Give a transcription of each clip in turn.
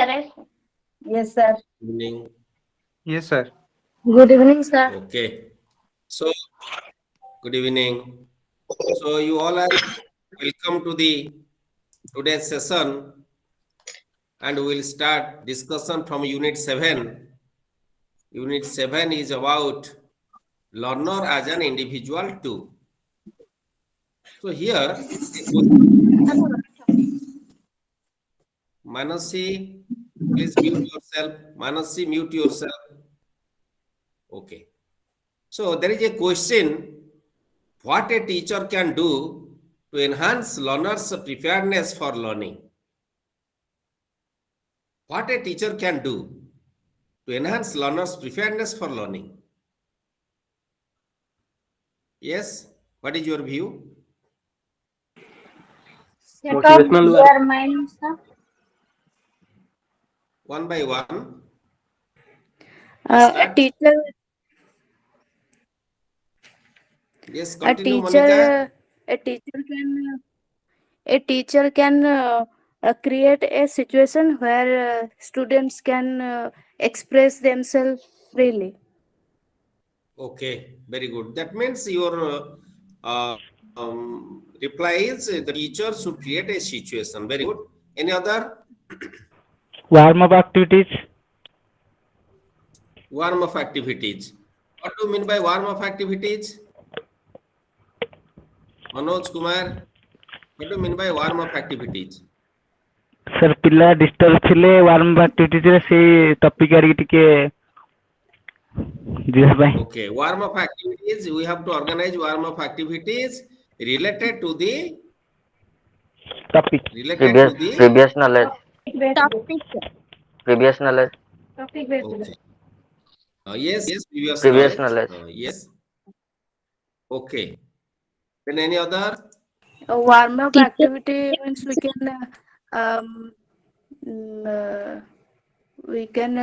correct? Yes, sir. Evening. Yes, sir. Good evening, sir. Okay. So, good evening. So, you all are welcome to the today's session, and we will start discussion from Unit 7. Unit 7 is about learner as an individual too. So, here, Manasi, please mute yourself. Manasi, mute yourself. Okay. So, there is a question what a teacher can do to enhance learners' preparedness for learning. What a teacher can do to enhance learners' preparedness for learning. Yes, what is your view? Set up Motivational work. their mind, sir. One by one. A Start. teacher, Yes, a continue, Monica. teacher, a teacher can, create a situation where students can express themselves freely. Okay, very good. That means your reply is the teacher should create a situation. Very good. Any other? Warm up activities. Warm up activities. What do you mean by warm up activities? Manoj Kumar, what do you mean by warm up activities? Sir, ପିଲା disturb ଥିଲେ warm up activities ରେ ସେଇ topic ଆଡ଼ିକି ଟିକେ ଯିବା ପାଇଁ. Okay, warm up activities. We have to organize warm up activities related to the Topic. Previous knowledge. Topic. Previous knowledge. Topic based. okay. Yes, previous Previous knowledge. knowledge. Yes. Okay. Then any other? A warm up Teacher- activity means um, mm, uh, we can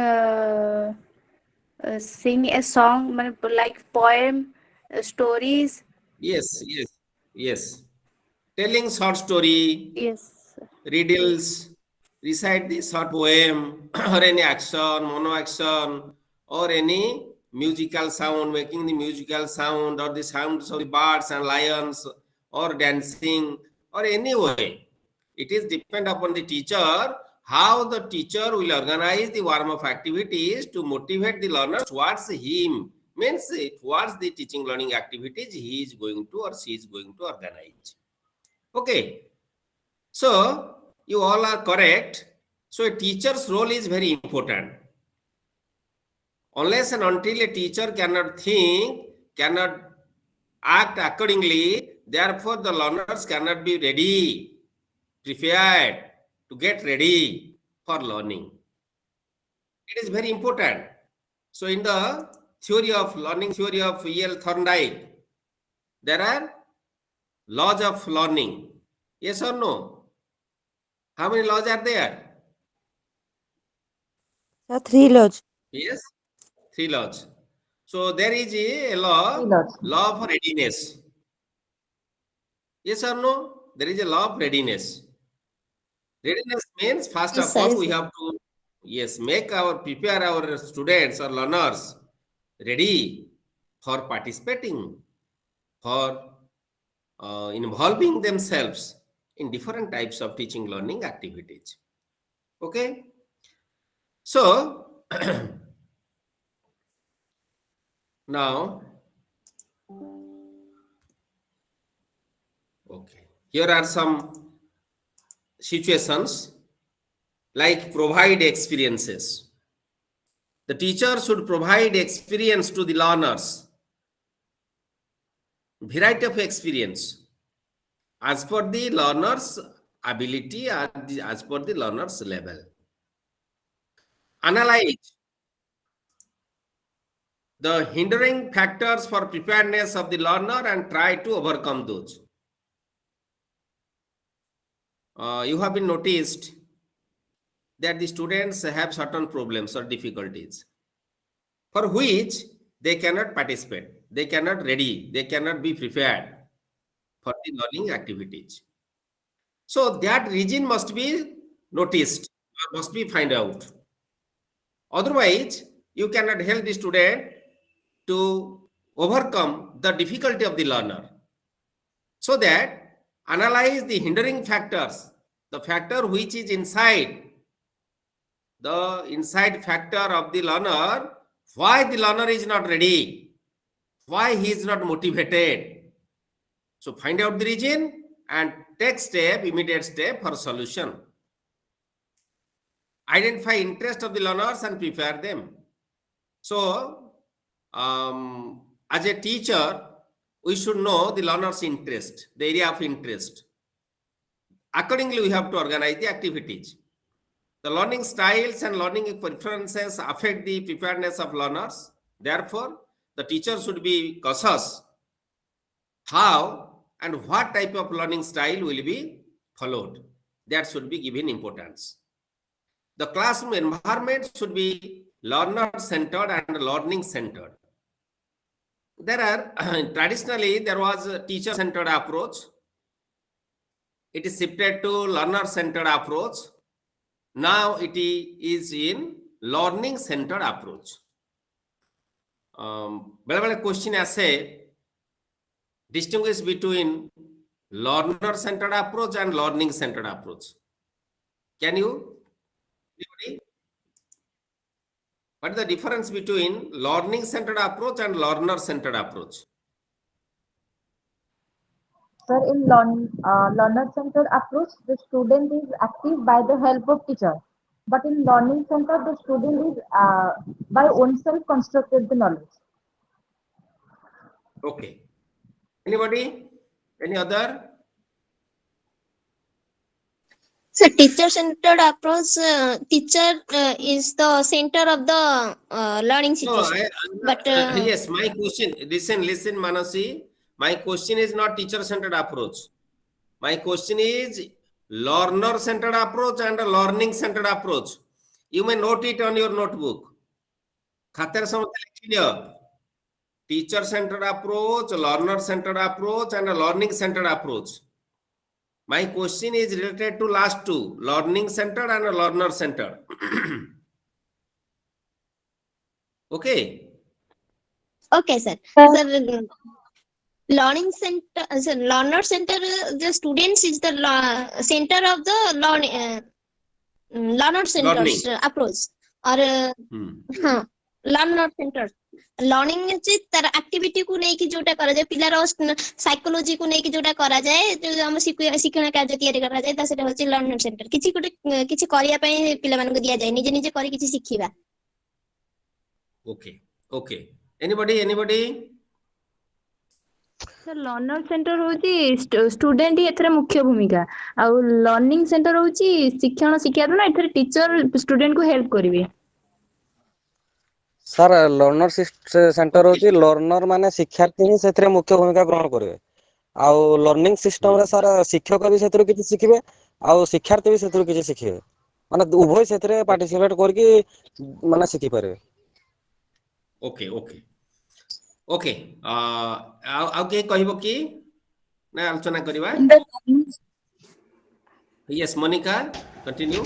sing a song like poem, stories. Yes, yes, yes. Telling short story, Yes. riddles, recite the short poem, or any action, mono action, or any musical sound, making the musical sound, or the sounds of the birds and lions, or dancing, or any way. It is depend upon the teacher how the teacher will organize the warm-up activities to motivate the learner towards him. Means towards the teaching learning activities he is going to or she is going to organize. Okay. So, you all are correct. So, a teacher's role is very important. Unless and until a teacher cannot think, cannot act accordingly, therefore the learners cannot be ready, prepared to get ready for learning. It is very important. So, in the theory of learning, theory of E.L. Thorndike, there are laws of learning. Yes or no? How many laws are there? Sir, 3 laws. Yes, 3 laws. So there is a 3 law, laws. law of readiness. Yes or no? There is a law of readiness. Readiness means first Yes, of sir, all yes, we sir. have to prepare our students or learners ready for participating, for involving themselves in different types of teaching learning activities. Okay. So now, okay, here are some situations like provide experiences. The teacher should provide experience to the learners, variety of experience as per the learner's ability and as per the learner's level. Analyze the hindering factors for preparedness of the learner and try to overcome those. You have been noticed that the students have certain problems or difficulties for which they cannot participate, they cannot ready, they cannot be prepared for the learning activities. So that reason must be noticed, must be find out. Otherwise, you cannot help the student to overcome the difficulty of the learner. So that analyze the hindering factors, the factor which is inside, the inside factor of the learner, why the learner is not ready, why he is not motivated. So find out the reason and take step, immediate step for solution. Identify interest of the learners and prepare them. So as a teacher, we should know the learner's interest, the area of interest. Accordingly, we have to organize the activities. The learning styles and learning preferences affect the preparedness of learners. Therefore, the teacher should be cautious how and what type of learning style will be followed. That should be given importance. The classroom environment should be learner-centered and learning-centered. There are, traditionally, there was a teacher-centered approach. It is shifted to learner-centered approach. Now it is in learning-centered approach. Bale question aase, distinguish between learner-centered approach and learning-centered approach. Can you? Anybody? What is the difference between learning-centered approach and learner-centered approach? Sir, in learner-centered approach, the student is active by the help of teacher. But in learning-centered, the student is by oneself constructed the knowledge. Okay. Anybody? Any other? So teacher-centered approach, teacher is the center of the learning No, situation. But yes, my question, listen, Manasi. My question is not teacher-centered approach. My question is learner-centered approach and a learning-centered approach. You may note it on your notebook. Teacher-centered approach, learner-centered approach, and a learning-centered approach. My question is related to last two, learning-centered and a learner-centered. Okay. okay, sir. Sir, learning center, sir, learner center, the students is the center of the learner centers approach or learner center. Learning तार activity को नहीं कि जोटा करा जाए पिलार psychology को नहीं कि जोटा करा जाए जो हम शिक्षण कार्य तैयारी करा जाए तासेटा होची लर्निंग सेंटर किछि गोटे किछि करिया पई पिला मानको दिया जाए निजे निजे करी किछि शिखिबा okay anybody sir learner centre होची स्टूडेंट ही एथरे मुख्य भूमिका आ लर्निंग सेंटर होची शिक्षण शिक्षा ना एथरे टीचर स्टूडेंट को हेल्प करिवे सर लर्नर सेंटर होची लर्नर माने शिक्षार्थी ही सेथरे मुख्य भूमिका ग्रहण करिवे आ लर्निंग सिस्टम रे सर शिक्षक भी सेथरे किछि शिखिबे आ शिक्षार्थी भी सेथरे किछि शिखिबे माने उभय सेथरे पार्टिसिपेट करके माने शिखि पारे ओके आगे कहबो कि ना आलोचना करबा yes Monika continue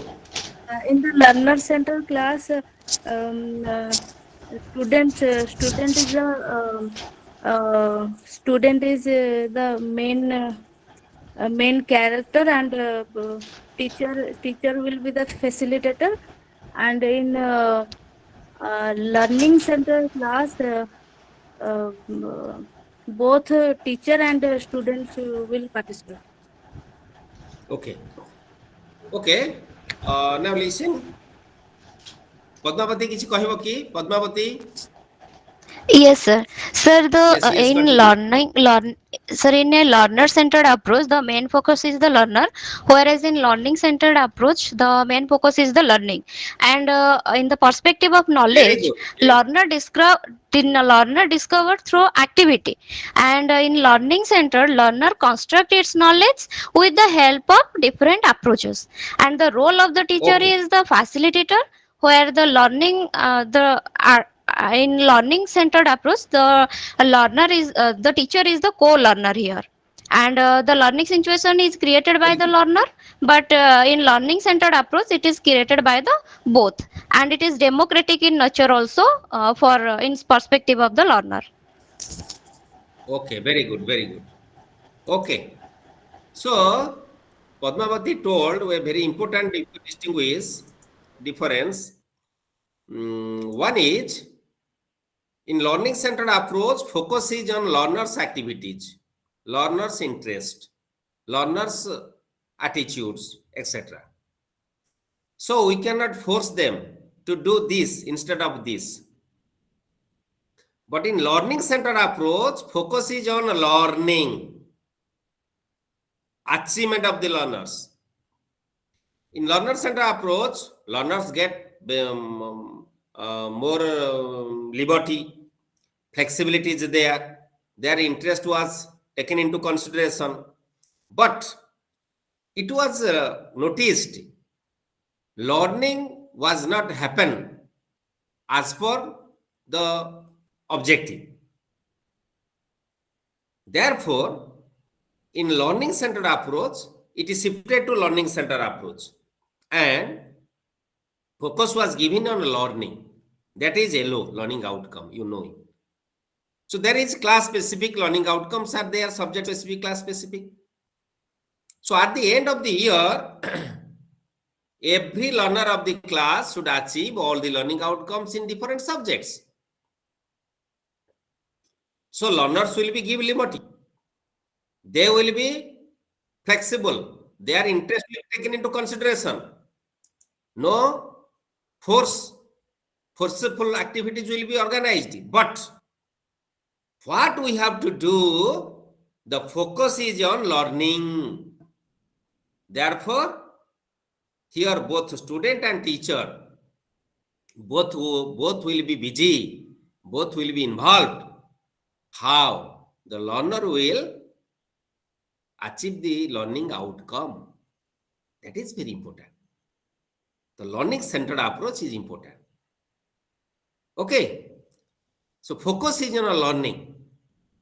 in the learner center class student is the main character and teacher will be the facilitator and in learning center class both teacher and students will participate okay now listen Padmavati kichhi kahibo ki Padmavati Yes, sir. Sir, in continue. in a learner-centered approach, the main focus is the learner, whereas in learning-centered approach, the main focus is the learning. And in the perspective of knowledge, learner discovered through activity, and in learning-centered, learner construct its knowledge with the help of different approaches. And the role of the teacher is the facilitator, where the learning in learning centered approach the learner is the teacher is the co-learner here and the learning situation is created by the learner but in learning centered approach it is created by the both, and it is democratic in nature also, for in perspective of the learner. Okay, very good, very good. Okay. So, Padmavati told a very important distinguish difference. One is, in learning centered approach, focus is on learners' activities, learners' interest, learners' attitudes, etc. So we cannot force them to do this instead of this. But in learning centered approach, focus is on learning, achievement of the learners. In learner centered approach, learners get more liberty, flexibility is there, their interest was taken into consideration. But it was noticed, learning was not happen as per the objective. Therefore, in learning centered approach, it is shifted to learning centered approach, and focus was given on learning. That is LO, learning outcome, you know it. So there is class specific learning outcomes are there, subject specific, class specific. So at the end of the year, every learner of the class should achieve all the learning outcomes in different subjects. So learners will be given liberty. They will be flexible. Their interest will be taken into consideration. No forceful activities will be organized. But what we have to do, the focus is on learning. Therefore, here both student and teacher, both will be busy, both will be involved. How the learner will achieve the learning outcome. That is very important. The learning centered approach is important. Okay. So focus is on learning.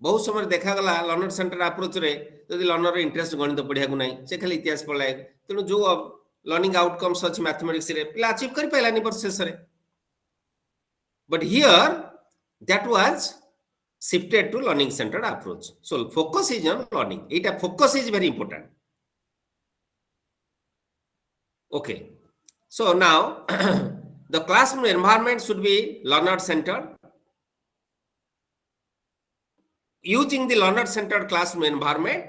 बहुत समय देखागला learner centre approach रे जदि learner interest गणित पढ़िया को नहीं से खाली इतिहास पढ़ाए तेणु जो लर्निंग आउटकम्स अच्छे मैथमेटिक्स रे पिला अचीव कर पाइलानी प्रोसेस रे but here that was shifted to learning centred approach so focus is on learning एटा focus is very important okay so now the classroom environment should be learner centred using the learner centered classroom environment,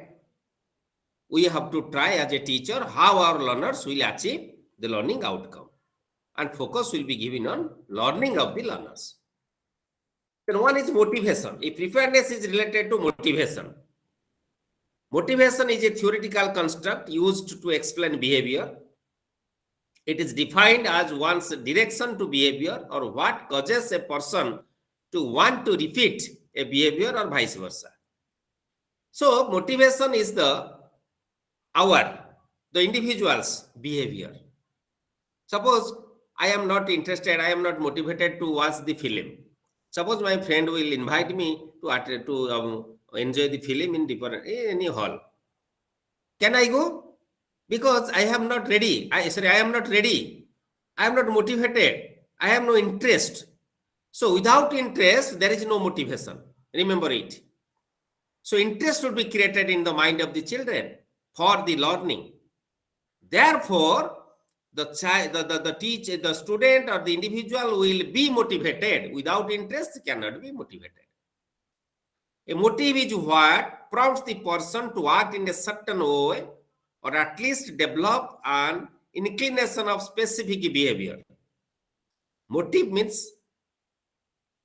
we have to try as a teacher how our learners will achieve the learning outcome, and focus will be given on learning of the learners. Then one is motivation. If preparedness is related to motivation. Motivation is a theoretical construct used to explain behavior. It is defined as one's direction to behavior or what causes a person to want to repeat a behavior or vice versa. So motivation is the individual's behavior. Suppose I am not interested, I am not motivated to watch the film. Suppose my friend will invite me to enjoy the film in any hall. Can I go? Because I am not ready. I am not ready. I am not motivated. I have no interest. So without interest, there is no motivation. Remember it. So interest should be created in the mind of the children for the learning. Therefore, the teacher, the student or the individual will be motivated. Without interest, cannot be motivated. A motive is what prompts the person to act in a certain way or at least develop an inclination of specific behavior. Motive means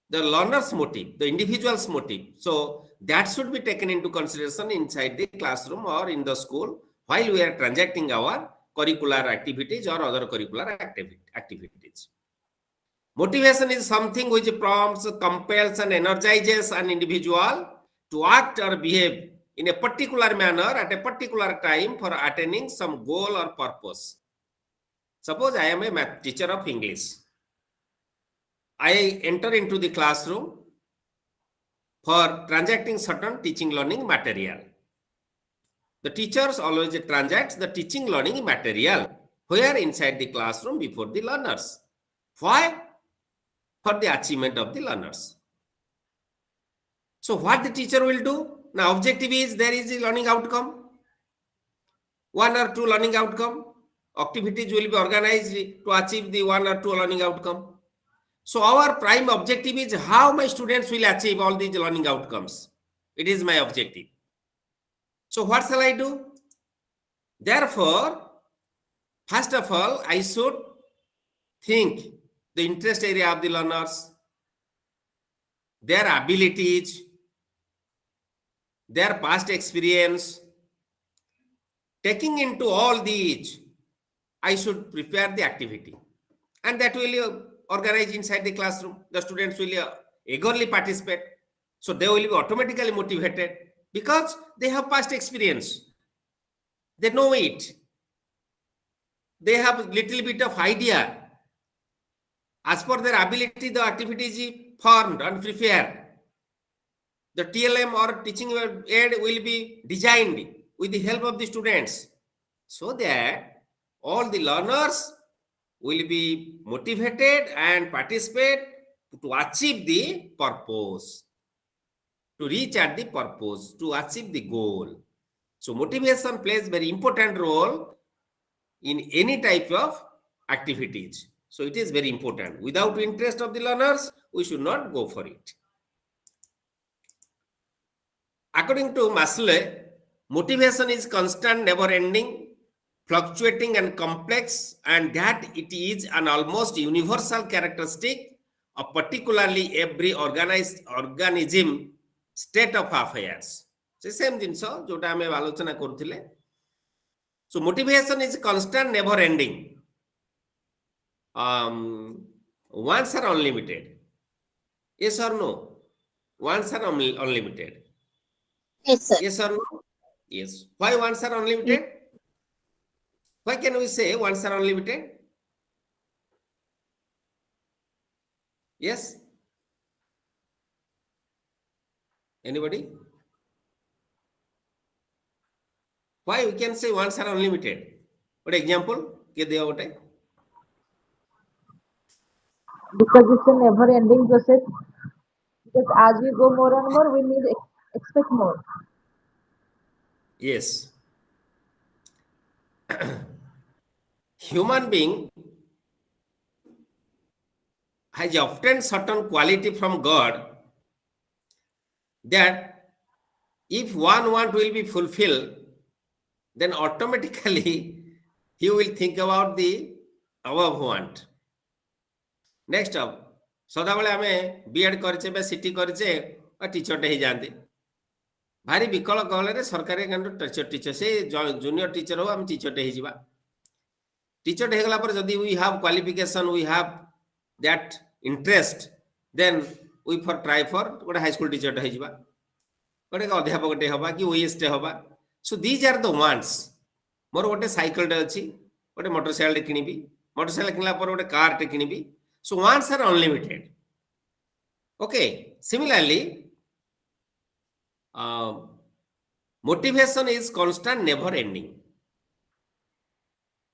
the learner's motive, the individual's motive. So that should be taken into consideration inside the classroom or in the school while we are transacting our curricular activities or other curricular activities. Motivation is something which prompts, compels and energizes an individual to act or behave in a particular manner at a particular time for attaining some goal or purpose. Suppose I am a math teacher of English. I enter into the classroom for transacting certain teaching learning material. The teachers always transacts the teaching learning material where inside the classroom before the learners. Why? For the achievement of the learners. So what the teacher will do? Now objective is there is a learning outcome. 1 or 2 learning outcome. Activities will be organized to achieve the 1 or 2 learning outcome. So our prime objective is how my students will achieve all these learning outcomes. It is my objective. So what shall I do? Therefore, first of all, I should think the interest area of the learners, their abilities, their past experience. Taking into all these, I should prepare the activity, and that will organize inside the classroom. The students will eagerly participate, so they will be automatically motivated because they have past experience. They know it. They have little bit of idea. As per their ability, the activity is formed and prepared. The TLM or teaching aid will be designed with the help of the students, so that all the learners will be motivated and participate to achieve the purpose, to reach at the purpose, to achieve the goal. So motivation plays very important role in any type of activities. So it is very important. Without interest of the learners, we should not go for it. According to Maslow, motivation is constant, never-ending, fluctuating and complex, and that it is an almost universal characteristic of particularly every organized organism state of affairs. So same jinso jota ame alochana karuthile. So motivation is constant, never-ending. Wants are unlimited. Yes or no? Wants are unlimited. Yes, sir. Yes or no? Yes. Why wants are unlimited? Why can we say wants are unlimited? Yes? Anybody? Why we can say wants are unlimited? What example? Because it's a never-ending process. Because as we go more and more, we need expect more. Yes. Human being has obtained certain quality from God that if one want will be fulfilled, then automatically he will think about the above want. Next up, सदाबले आमे BEd करचे बे city करचे और teacher टे ही जानते भारी विकल कहले सरकारी टीचर से जूनियर टीचर हो हम टीचर टे ही जीवा टीचर टे गला पर जदी we have qualification we have that interest then we for try for गोटे हाई स्कूल टीचर टे ही जीवा गोटे अध्यापक टे हबा कि ओएस टे हबा so these are the wants more गोटे साइकिल टे अछि गोटे मोटरसाइकिल टे किनिबी मोटरसाइकिल किनला पर गोटे कार टे Kinibi. So wants are unlimited. Okay. Similarly, motivation is constant, never ending.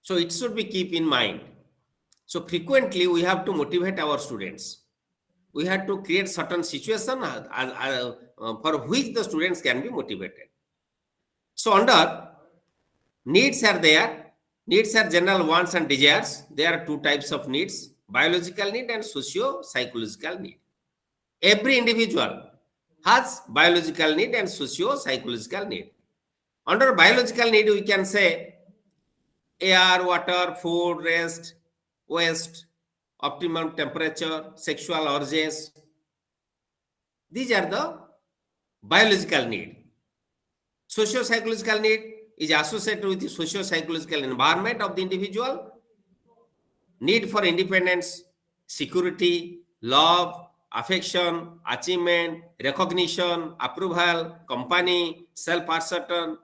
So it should be keep in mind. So frequently we have to motivate our students. We have to create certain situation for which the students can be motivated. So under needs are there. Needs are general wants and desires. There are two types of needs. Biological need and socio-psychological need. Every individual has biological need and socio-psychological need. Under biological need, we can say air, water, food, rest, waste, optimum temperature, sexual urges. These are the biological need. Socio-psychological need is associated with the socio-psychological environment of the individual. Need for independence, security, love, affection, achievement, recognition, approval, company, self-assertion,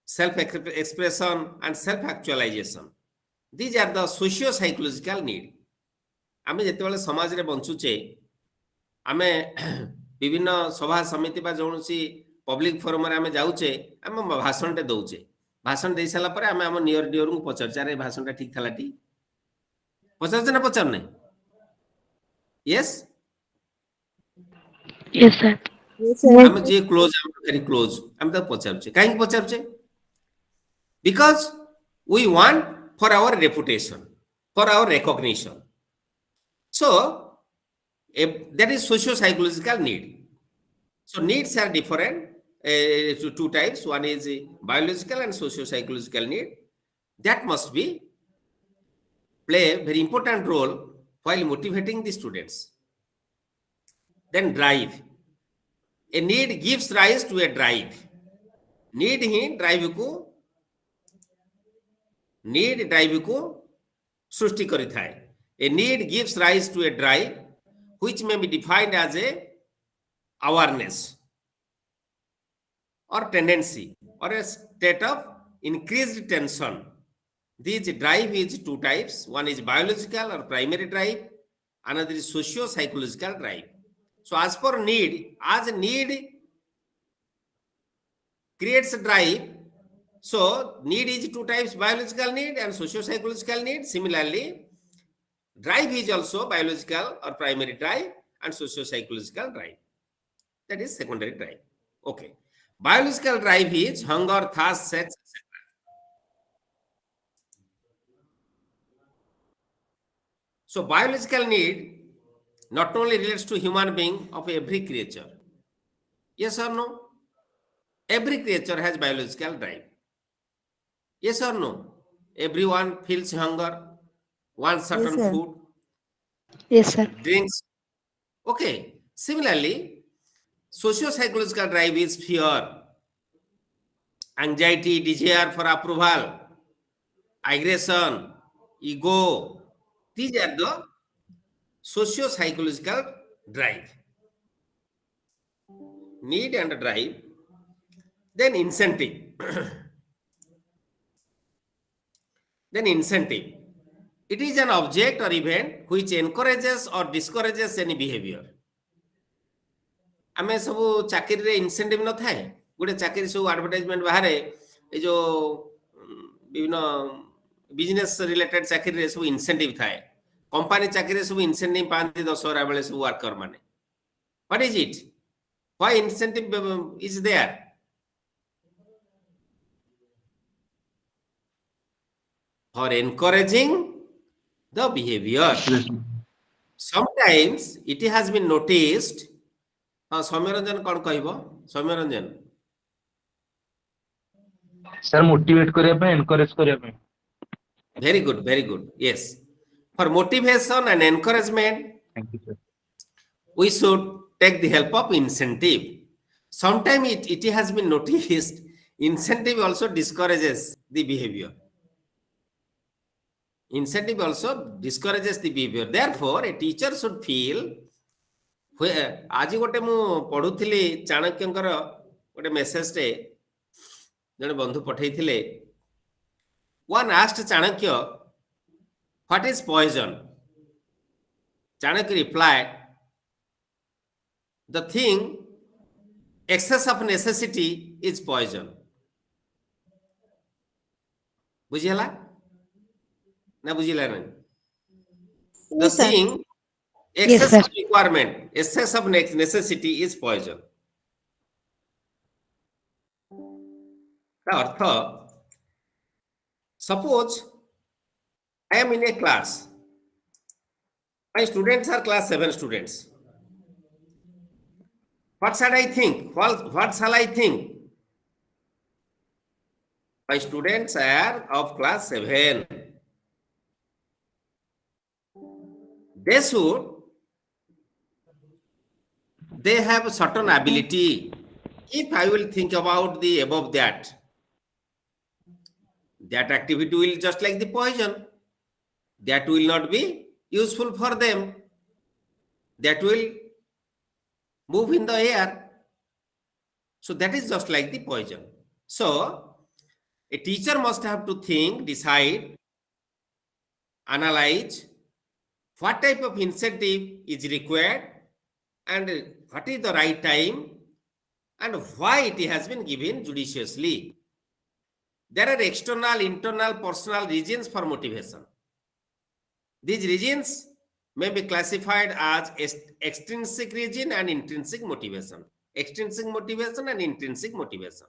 self-expression, and self-actualization. These are the socio-psychological need. आमे जेतेबेले समाज रे बंचुचे आमे विभिन्न सभा समिति बा Johnsy public forum रे आमे जाउचे आमे भाषण टे दउचे भाषण दे साला परे आमे हम नियर डियर को पचर चारे भाषण टा ठीक थला टी पचर ना पचर नै यस Yes, sir. आमे जे क्लोज वेरी क्लोज आमे त पचरचे काहे पचरचे because we want for our reputation for our recognition so if that is socio psychological need so needs are different to two types one is biological and socio psychological need that must be play a very important role while motivating the students then drive a need gives rise to a drive need hi drive को सृष्टि करिथाय a need gives rise to a drive which may be defined as a awareness or tendency or a state of increased tension this drive is two types one is biological or primary drive another is socio psychological drive so as for need as need creates a drive so need is two types biological need and socio psychological need similarly drive is also biological or primary drive and socio psychological drive that is secondary drive okay biological drive is hunger thirst sex etc so biological need not only relates to human being of every creature yes or no every creature has biological drive yes or no everyone feels hunger wants certain food Yes, sir. drinks okay similarly socio psychological drive is fear anxiety desire for approval aggression ego these are the socio psychological drive need and drive then incentive then incentive it is an object or event which encourages or discourages any behavior आमे सब चाकरी रे incentive न थाए गोटे चाकरी सब advertisement बाहरे ए जो विभिन्न बिजनेस रिलेटेड चाकरी रे सब इंसेंटिव थाए कंपनी चाकरी रे सब इंसेंटिव पांती दशहरा बेले सब वर्कर माने what is it why incentive is there for encouraging the behaviour sometimes it has been noticed हाँ सौम्य रंजन कौन कहबो सौम्य रंजन सर मोटिवेट करिया पे एनकरेज करिया पे very good yes for motivation and encouragement thank you sir we should take the help of incentive sometimes it has been noticed incentive also discourages the behavior incentive also discourages the behavior therefore a teacher should feel आज गोटे मु पढुथिली चाणक्यंकर गोटे message टे जने बंधु पठैथिले one asked Chanakya what is poison Chanakya replied the thing excess of necessity is poison बुझिला ना बुझिला ना the thing excess of requirement excess of necessity is poison का अर्थ suppose I am in a class my students are class 7 students what shall I think what shall I think my students are of class 7 they have a certain ability if I will think about the above that activity will just like the poison that will not be useful for them that will move in the air so that is just like the poison so a teacher must have to think decide analyze what type of incentive is required and what is the right time and why it has been given judiciously. There are external, internal, personal reasons for motivation. These reasons may be classified as extrinsic reason and intrinsic motivation. Extrinsic motivation and intrinsic motivation.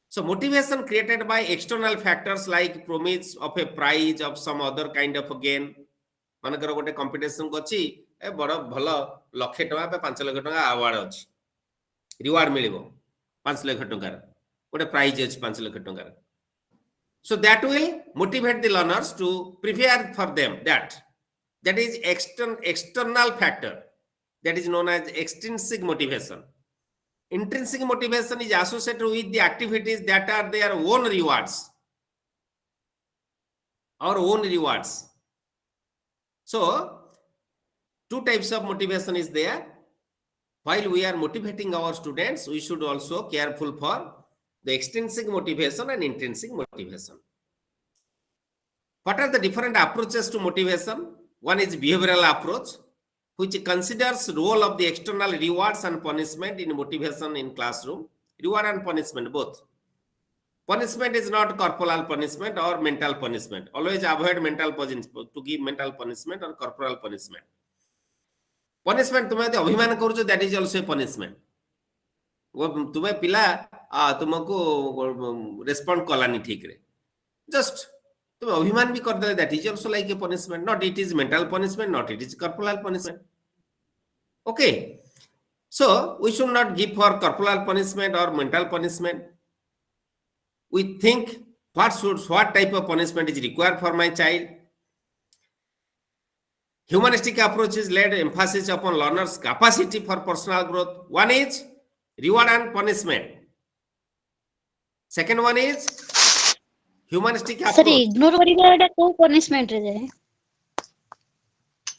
So motivation created by external factors like promise of a prize of some other kind of a gain. मानकर गोटे competition अछि ए बड़ भल लाख टका पे 5 लाख टका award अछि reward मिलिबो 5 lakh टका गोटे प्राइज अछि 5 लाख टका. So that will motivate the learners to prepare for them. That is external factor, that is known as extrinsic motivation. Intrinsic motivation is associated with the activities that are their own rewards. Our own rewards. So two types of motivation is there. While we are motivating our students, we should also careful for the extrinsic motivation and intrinsic motivation. What are the different approaches to motivation? One is behavioral approach, which considers role of the external rewards and punishment in motivation in classroom. Reward and punishment both. Punishment is not corporal punishment or mental punishment. Always avoid mental punishment, to give mental punishment or corporal punishment. Punishment तुम्हें अभिमान करूँ, that is also a punishment. वो तुम्हें पिला तुमको respond Kalani ठीक रे, just तुम अभिमान भी कर दे, that is also like a punishment. Not it is mental punishment, not it is corporal punishment. Okay, so we should not give for corporal punishment or mental punishment. We think what type of punishment is required for my child. Humanistic approach is laid emphasis upon learners' capacity for personal growth. One is reward and punishment. Second one is humanistic approach. Sir, ignore करिबा एटा को punishment रे जाय?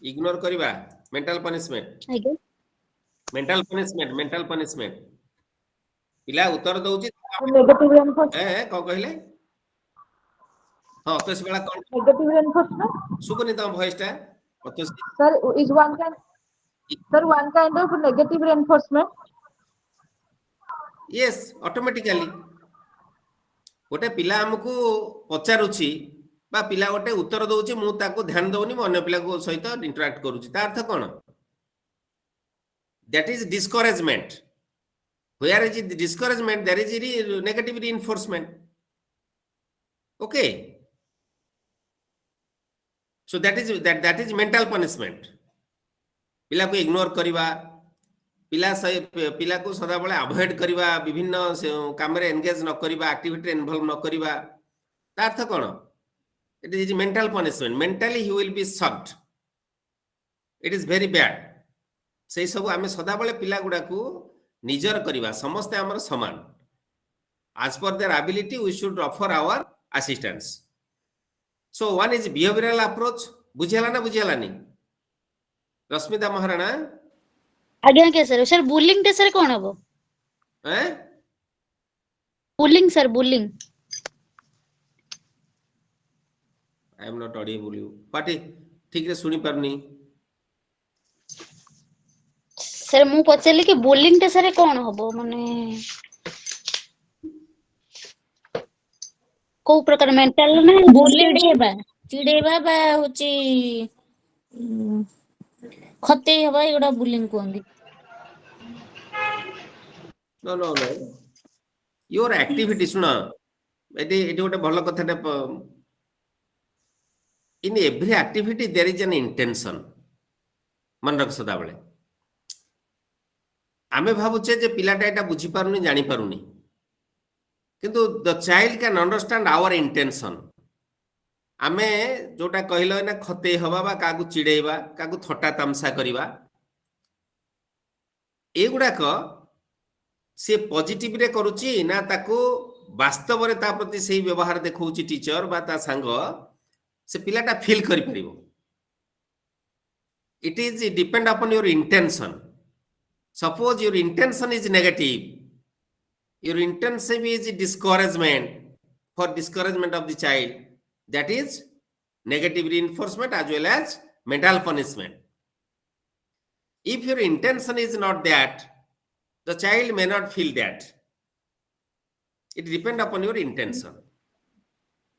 Ignore करिबा mental punishment. आगे mental punishment. पिला उत्तर दउची Negative reinforcement. को कहले हां तो बेला कोन Negative reinforcement. सुकुनी तम वॉइस टा Sir, is one kind of negative reinforcement. Yes, automatically. गोटे पिला हमकु पचारुछि बा पिला गोटे उत्तर दउछि, मु ताको ध्यान दउनी, म अन्य पिला को सहित इंटरैक्ट करूछि, ता अर्थ कोन? That is discouragement. Where is the discouragement? There is negative reinforcement. Okay. So that is mental punishment. पिला को इग्नोर करिबा, पिला को सदा बेले अवॉइड करिबा, विभिन्न काम रे एंगेज न करिबा, एक्टिविटी रे इन्वॉल्व न करिबा, ता अर्थ कोन? It is mental punishment. Mentally he will be shocked. It is very bad. से सब आमे सदा बेले पिला गुडा को निजर करिबा, समस्त हमर समान. As per their ability we should offer our assistance. So one is behavioral approach. बुझेला ना बुझेलानी रश्मिता महाराणा? आगे के सर बुलिंग ते सर कोन हबो? हैं bullying sir bullying. I am not audible you. पाटी ठीक रे सुनी परनी. सर मु पचले कि बुलिंग ते सर कोन हबो, माने को प्रकार मेंटल ना बुलिंग चिड़ेबा बा होची खते हबा एडा बुलिंग कोंदी. No. Your activity सुना एटी गोटे भल कथाटे. In every activity there is an intention. मन रख सदा बेले आमे भाबुचे जे पिलाटा एटा बुझी पारुनी, जानि पारुनी, किंतु the child can understand our intention. आमे जोटा कहलो ना खते हवा बा कागु चिड़ेबा, कागु थट्टा तमसा करिबा, एगुडा को से पॉजिटिव रे करूची ना ताको वास्तव रे ता प्रति सही व्यवहार देखौची टीचर बा ता संग, से पिलाटा फील करि परिबो. It is depend upon your intention. Suppose your intention is negative, your intention is discouragement, for discouragement of the child, that is negative reinforcement as well as mental punishment. If your intention is not that, the child may not feel that. It depends upon your intention.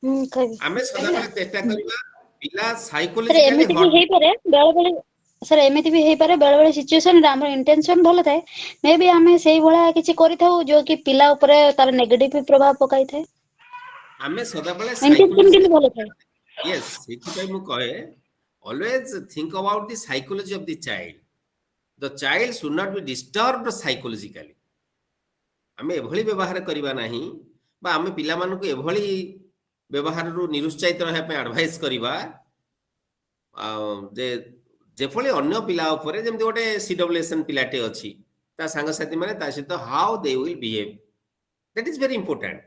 ଆମେ ସଦାବେଳେ ଚେଷ୍ଟା କରିବା ପିଲା psychologically ଏମିତି ବି ହେଇପାରେ ବେଳେ ବେଳେ sir ଏମିତି ବି ହେଇପାରେ ବେଳେ ବେଳେ ସିଚୁଏସନରେ ଆମର ଇଣ୍ଟେନସନ ଭଲ ଥାଏ ମେ ବି ଆମେ ସେଇଭଳିଆ କିଛି କରିଥାଉ ଯୋଉ କି ପିଲା ଉପରେ ତାର ନେଗେଟିଭ ପ୍ରଭାବ ପକାଇଥାଏ ଆମେ ସଦାବେଳେ ଇଣ୍ଟେନସନ କିନ୍ତୁ ଭଲ ଥାଏ yes ସେଥିପାଇଁ ମୁଁ କହେ always think about the psychology of the child. The child should not be disturbed psychologically. ଆମେ ଏଭଳି ବ୍ୟବହାର କରିବା ନାହିଁ ବା ଆମେ ପିଲାମାନଙ୍କୁ ଏଭଳି ବ୍ୟବହାରରୁ ନିରୁତ୍ସାହିତ ରହିବା ପାଇଁ ଆଡଭାଇସ୍ କରିବା ଯେ ଯେଭଳି ଅନ୍ୟ ପିଲା ଉପରେ ଯେମିତି ଗୋଟେ ସିଡବ୍ଲ୍ୟୁଏସନ୍ ପିଲାଟେ ଅଛି ତା ସାଙ୍ଗସାଥି ମାନେ ତା ସହିତ how they will behave that is very important.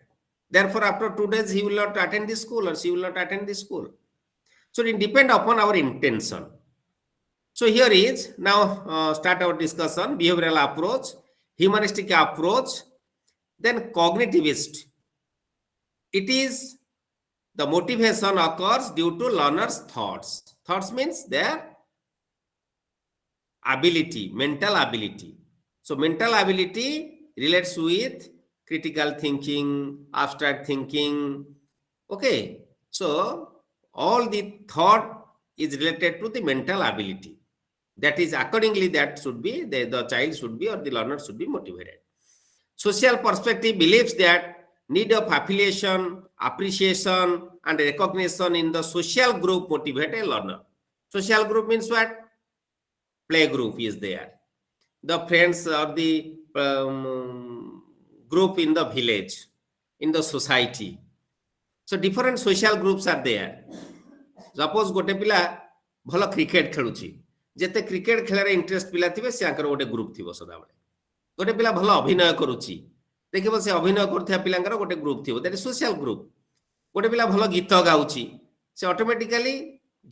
Therefore after 2 days he will not attend the school or she will not attend the school. So it depends upon our intention. So here is now start our discussion: behavioral approach, humanistic approach, then cognitivist. It is the motivation occurs due to learner's thoughts. Thoughts means their ability, mental ability. So mental ability relates with critical thinking, abstract thinking. Okay, so all the thought is related to the mental ability. That is accordingly that should be the child should be or the learner should be motivated. Social perspective believes that need of affiliation, appreciation and recognition in the social group motivate a learner. Social group means what? Play group is there, the friends or the group in the village, in the society. So different social groups are there. Suppose गोटे पिला भल cricket खेलुची जेते cricket खेलारे interest पिला थिबे से आकर गोटे group थिबो सदाबळे गोटे पिला भल अभिनय करूची देखिबो से अभिनय करथिया पिलांकर गोटे ग्रुप थिबो दैट इज सोशल ग्रुप गोटे पिला भल गीत गाउची से ऑटोमेटिकली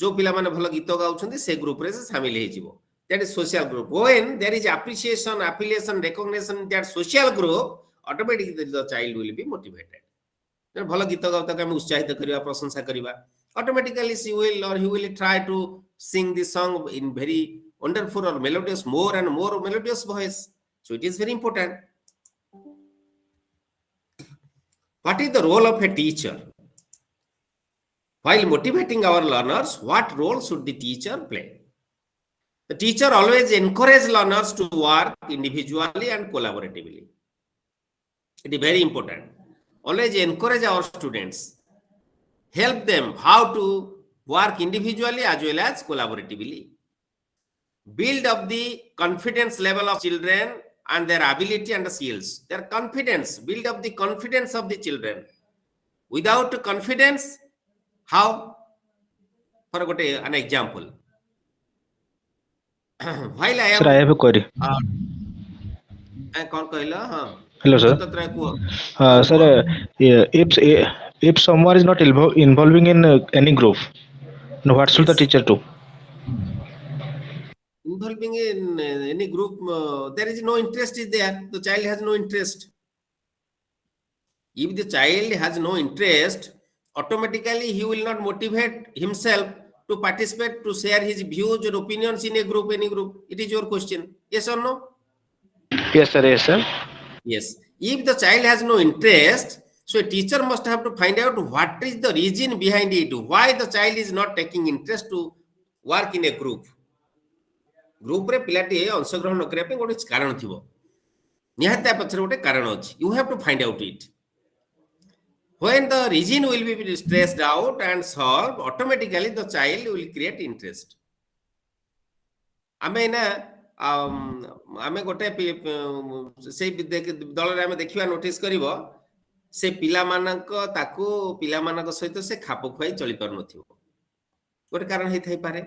जो पिला माने भल गीत गाउछन्ती से ग्रुप रे से शामिल हे जिवो that is social group when there is appreciation affiliation recognition that social group automatically the child will be motivated भल गीत गाउता के हम उत्साहित करिवा प्रशंसा करिवा automatically she will or he will try to sing the song in very wonderful or melodious more and more melodious voice. So it is very important. What is the role of a teacher while motivating our learners? What role should the teacher play? The teacher always encourage learners to work individually and collaboratively. It is very important. Always encourage our students, help them how to work individually as well as collaboratively. Build up the confidence level of children and their ability and skills. Their confidence, build up the confidence of the children. Without confidence, how? For an example. While I am... Sir, I have a query. Hello, sir. Sir, if someone is not involving in any group, what should the teacher do? Involving in any group, there is no interest is there. The child has no interest. If the child has no interest, automatically he will not motivate himself to participate, to share his views or opinions in a group, any group. It is your question. Yes or no? Yes, sir. Yes, sir. Yes. If the child has no interest, so a teacher must have to find out what is the reason behind it. Why the child is not taking interest to work in a group. Group रे पिलाटी अंशग्रहण न करिया पे गोटे कारण थिबो निहाते पछरे गोटे कारण अछि. You have to find out it. When the reason will be stressed out and solved, automatically the child will create interest. आमे ना आमे गोटे से दल रे आमे देखिबा नोटिस करिवो से पिला मानक ताकू पिला मानक सहित से खाप खुआई चली पर नथिबो गोटे कारण हे थाई पारे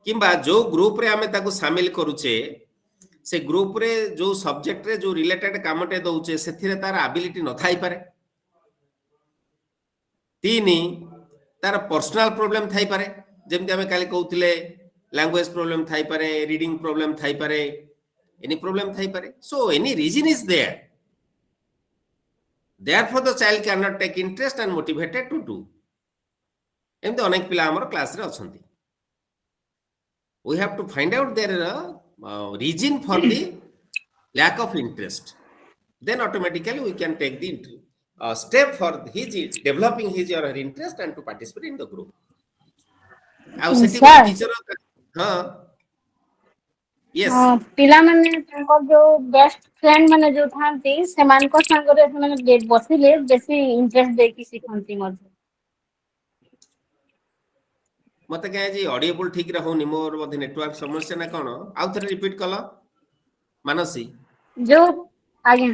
किंबा जो ग्रुप रे आमे ताकू शामिल करूचे से ग्रुप रे जो सब्जेक्ट रे जो रिलेटेड कामटे दउचे सेथिरे तार एबिलिटी न थाई पारे. तीनी तार पर्सनल प्रॉब्लम थाई पारे जेमति आमे काली कहउथिले लैंग्वेज प्रॉब्लम थाई पारे, रीडिंग प्रॉब्लम थाई पारे, एनी प्रॉब्लम थाई पारे. So any reason is there. Therefore the child cannot take interest and motivated to do. एमते अनेक पिला हमर क्लास रे अछंती. We have to find out their reason for the lack of interest, then automatically we can take the step for his developing his or her interest and to participate in the group. ଆଉ ସେଠି ଗୋଟେ teacher yes ପିଲାମାନେ ତାଙ୍କ ଯୋଉ best friend ମାନେ ଯୋଉ ଥାନ୍ତି ସେମାନଙ୍କ ସାଙ୍ଗରେ ସେମାନେ ବସିଲେ ବେଶୀ ଇଣ୍ଟରେଷ୍ଟ ଦେଇକି ଶିଖନ୍ତି ମଧ୍ୟ। मते कहे जी ऑडिबल ठीक रे होनी मोर बधे नेटवर्क समस्या ना कोन आउ थरे रिपीट कलो मानसी जो आगे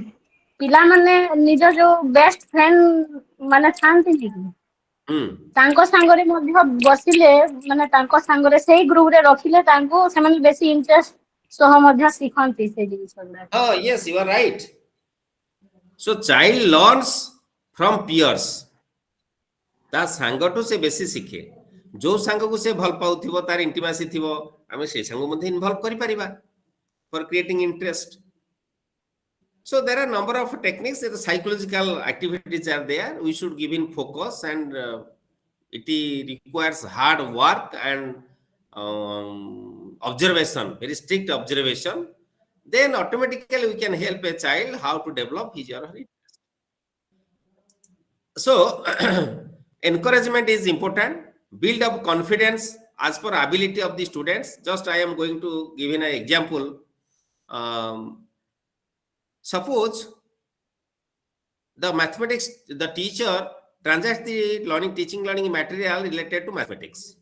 पिलाମାନେ ନିଜ ଯୋଉ ବେଷ୍ଟ ଫ୍ରେଣ୍ଡ ମାନେ ଥାନ୍ତି କି ତାଙ୍କ ସାଙ୍ଗରେ ମଧ୍ୟ ବସିଲେ ମାନେ ତାଙ୍କ ସାଙ୍ଗରେ ସେଇ ଗ୍ରୁପରେ ରଖିଲେ ତାଙ୍କୁ ସେମାନେ ବେଶୀ ଇଣ୍ଟରେଷ୍ଟ ସହ ମଧ୍ୟ ଶିଖନ୍ତି ସେ ଜିନିଷ ଗୁଡା। Oh yes, you are right. So child learns from peers. ता सांगटू से बेसी शिखे जो सांग को से भल पाउथिबो तार इंटिमेसी थिबो आमे से सांग मध्ये इन्वॉल्व करि परिबा for creating interest. So there are number of techniques, the psychological activities are there. We should give in focus and it requires hard work and observation, very strict observation. Then automatically we can help a child how to develop his or her interest. So encouragement is important. Build up confidence as per ability of the students. Just I am going to give an example. Suppose the mathematics, the teacher transacts the teaching learning material related to mathematics.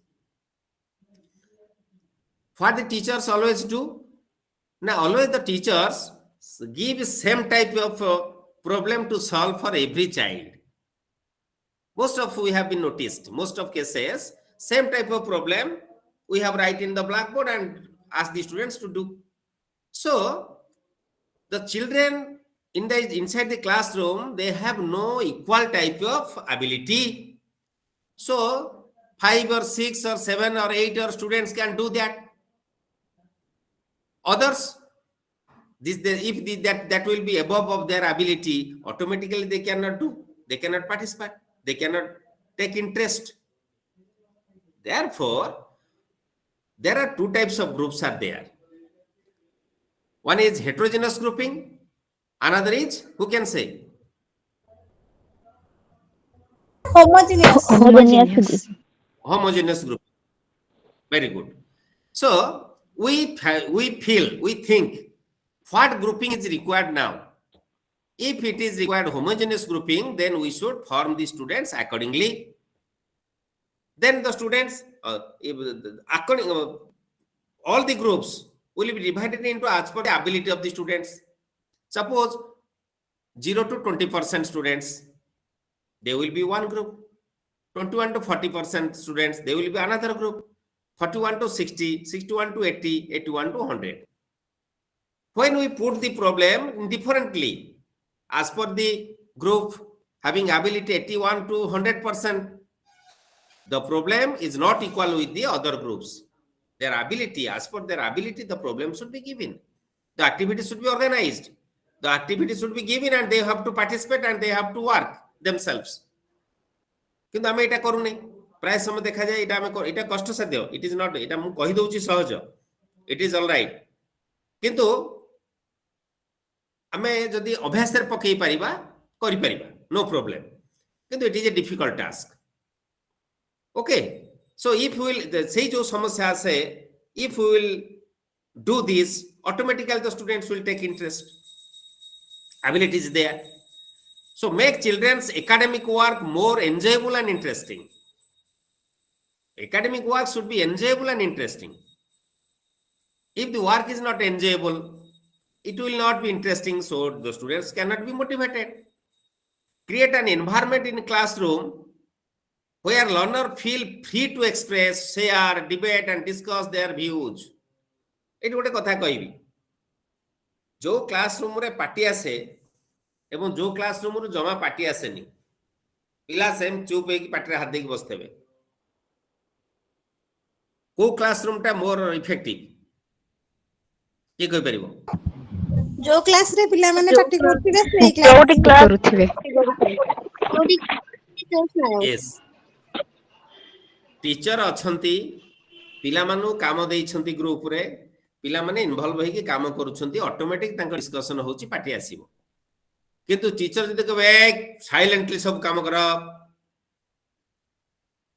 What the teachers always do? Now always the teachers give same type of problem to solve for every child. Most of we have been noticed, most of cases, same type of problem we have write in the blackboard and ask the students to do. So the children inside the classroom, they have no equal type of ability. So 5 or 6 or 7 or 8 or students can do that. Others, that will be above of their ability, automatically they cannot do, they cannot participate, they cannot take interest. Therefore, there are two types of groups are there. One is heterogeneous grouping, another is, who can say? Homogeneous group. Very good. So we think what grouping is required now. If it is required homogeneous grouping, then we should form the students accordingly. Then the students, all the groups will be divided into as per the ability of the students. Suppose 0 to 20% students, they will be one group. 21 to 40% students, they will be another group. 41 to 60, 61 to 80, 81 to 100. When we put the problem differently, as per the group having ability 81 to 100%, the problem is not equal with the other groups. Their ability, as per their ability, the problem should be given. The activity should be organized. The activity should be given and they have to participate and they have to work themselves. किंतु आमे एटा करू नै प्राय समय देखा जाय एटा कष्ट साध्य. इट इज नॉट, एटा मु कहि दउची सहज, इट इज ऑल राइट. किंतु आमे जदि अभ्यास रे पकई परिबा करि परिबा, नो प्रॉब्लम. किंतु it is a difficult task. Okay, so if we will say जो समस्या से, if we will do this, automatically the students will take interest. Ability is there. So make children's academic work more enjoyable and interesting. Academic work should be enjoyable and interesting. If the work is not enjoyable, it will not be interesting, so the students cannot be motivated. Create an environment in classroom where learner feel free to express, share, debate and discuss their views. एट गोटे कथा कहबी, जो classroom रे party आसे एवं जो classroom रे जमा पार्टी आसेनी, पिला सेम चुप होई पार्टी हाथ देकी बसथेबे, को क्लासरूम टा मोर इफेक्टिव के कहि परिबो? जो क्लास रे पिला माने पार्टी करथिबे सेही क्लास करथिबे. यस, टीचर अछंती, पिला मानु काम देइछंती ग्रुप रे, पिला माने इन्वॉल्व होई के काम करूछंती ऑटोमेटिक तांको डिस्कशन होची पार्टी आसीबो किंतु टीचर जदि कहबे साइलेंटली सब काम कर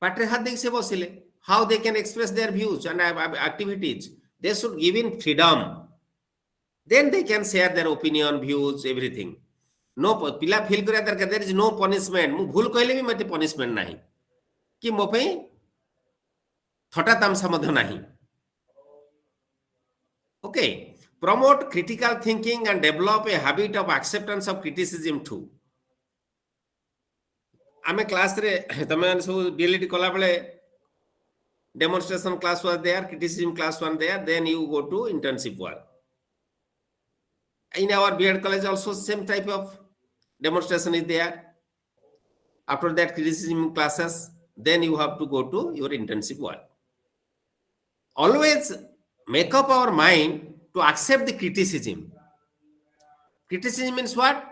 पार्टी हाथ देख से बसिले how they can express their views and activities. They should give in freedom. Then they can share their opinion, views, everything. No पिला फील करिया दरकार there is no punishment. मु भूल कहले भी मते punishment नाही कि मो पे थटा तामसा मध्य नाही. Okay. Promote critical thinking and develop a habit of acceptance of criticism too. आमे क्लास रे तमे सब डीएलडी कला बेले demonstration class was there, criticism class was there, then you go to internship work. In our B.Ed college also same type of demonstration is there. After that criticism classes, then you have to go to your internship work. Always make up our mind to accept the criticism. Criticism means what?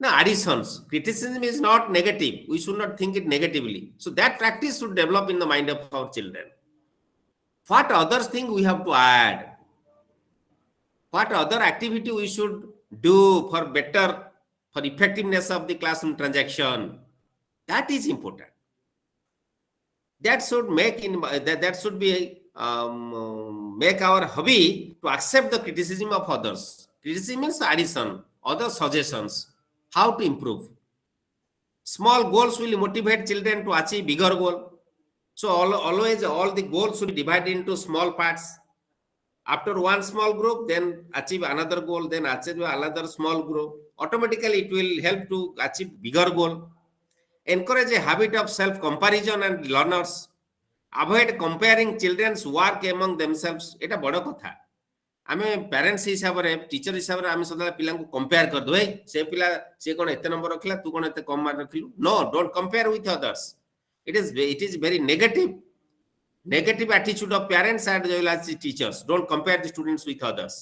No, additions. Criticism is not negative. We should not think it negatively. So that practice should develop in the mind of our children. What others think we have to add? What other activity we should do for better, for effectiveness of the classroom transaction? That is important. That should make that should be make our hobby to accept the criticism of others. Criticism means addition, other suggestions. How to improve. Small goals will motivate children to achieve bigger goal. So always all the goals should be divided into small parts. After one small group, then achieve another goal, then achieve another small group. Automatically it will help to achieve bigger goal. Encourage a habit of self-comparison and learners. Avoid comparing children's work among themselves. Eta bada kotha. आमे parents हिसाब रे teacher हिसाब रे आमे सदा पिला को compare कर दो से पिला से कोन एते नंबर रखला तू कोन एते कम मार्क रखलु no don't compare with others it is very negative attitude of parents and teachers don't compare the students with others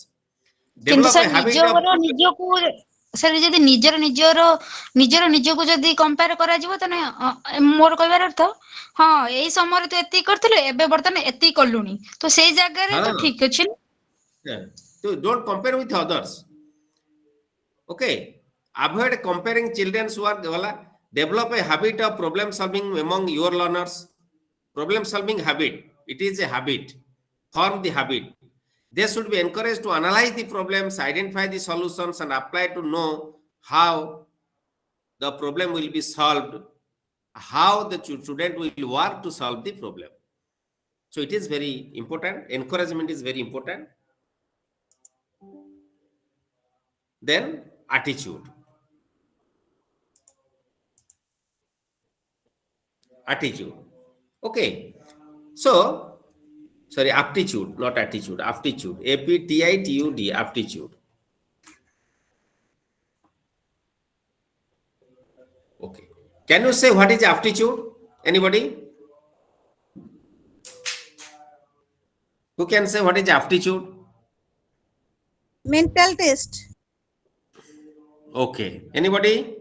develop a habit of निजो को सर जदी निजर निजको जदी कंपेयर करा जिवो तने मोर कहबार अर्थ हां एई समय रे तो एती करथले एबे बर्तन एती करलुनी तो सेई जगह रे तो ठीक अछि. So don't compare with others. Okay. Avoid comparing children's work. Develop a habit of problem solving among your learners. Problem solving habit. It is a habit. Form the habit. They should be encouraged to analyze the problems, identify the solutions, and apply to know how the problem will be solved, how the student will work to solve the problem. So it is very important. Encouragement is very important. Then attitude. Okay. So, sorry, aptitude, not attitude. Aptitude. APTITUD. Aptitude. Okay. Can you say what is aptitude? Anybody? Who can say what is aptitude? Mental test. Okay. Anybody?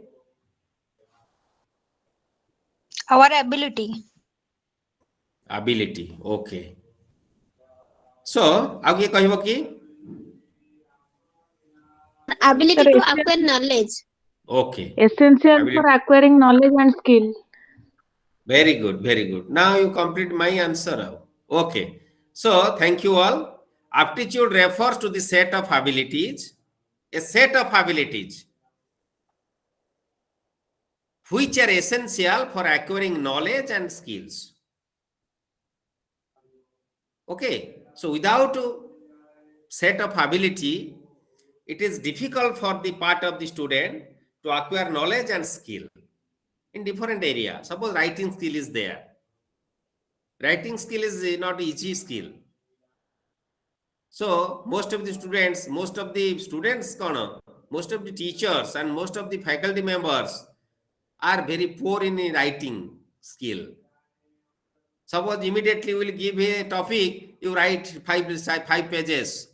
Our ability. Okay. So आगे कहिबो की ability to acquire knowledge. Okay. Essential for acquiring knowledge and skill. Very good. Now you complete my answer. Okay. So thank you all. Aptitude refers to the set of abilities. A set of abilities which are essential for acquiring knowledge and skills. Okay, so without a set of ability, it is difficult for the part of the student to acquire knowledge and skill in different areas. Suppose writing skill is there. Writing skill is not easy skill. So most of the students, most of the teachers and most of the faculty members are very poor in writing skill. Suppose immediately we will give a topic, you write 5 pages.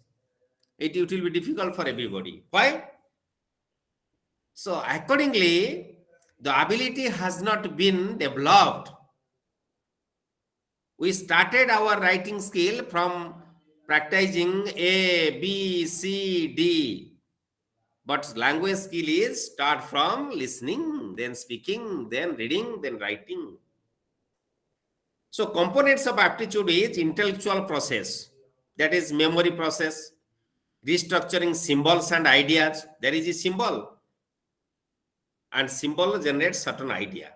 It will be difficult for everybody. Why? So accordingly, the ability has not been developed. We started our writing skill from practicing A, B, C, D. But language skill is start from listening, then speaking, then reading, then writing. So components of aptitude is intellectual process, that is memory process, restructuring symbols and ideas. There is a symbol and symbol generates certain idea.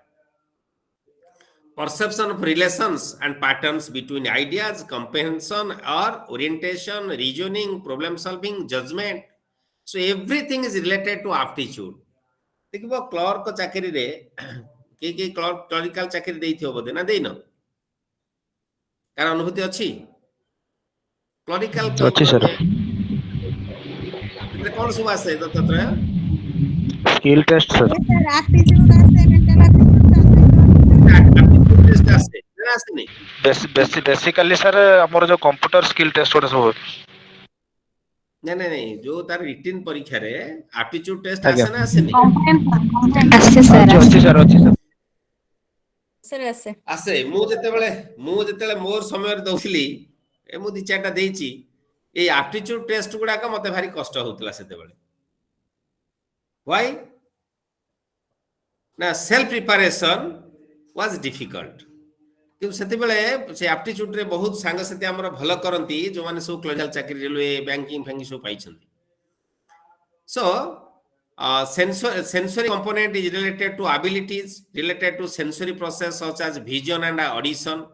Perception of relations and patterns between ideas, comprehension or orientation, reasoning, problem solving, judgment. So everything is related to aptitude. देखो clerk चाकरी रे के clerical चाकरी देइथियो बोधे ना देइनो car अनुभूति अछि clerical अच्छी sir तत्रे कोन सब आसे तत्रे skill test sir Yes, sir. Aptitude आसे, mental aptitude टेस्ट आसे ना आसे नहीं बेसिकली सर हमर जो कंप्यूटर स्किल टेस्ट ओटा सब नहीं जो तार रिटन परीक्षा रे एप्टीट्यूड टेस्ट आज्ञा। आसे ना आसे नहीं आसे सर अच्छी सर सर आसे आसे मु जतेबेले मोर समय रे दउसली ए मु दि चारटा देइची ए एप्टीट्यूड टेस्ट गुडा का मते भारी कष्ट होतला सेतेबेले व्हाई ना सेल्फ प्रिपरेशन वाज डिफिकल्ट कि सेतेबेले से एप्टीट्यूड रे बहुत सांग सेते हमर भलो करंती जो माने सब क्लरिकल चाकरी रेलवे बैंकिंग फंगी सब पाइछंती सो sensory component is related to abilities related to sensory process such as vision and audition.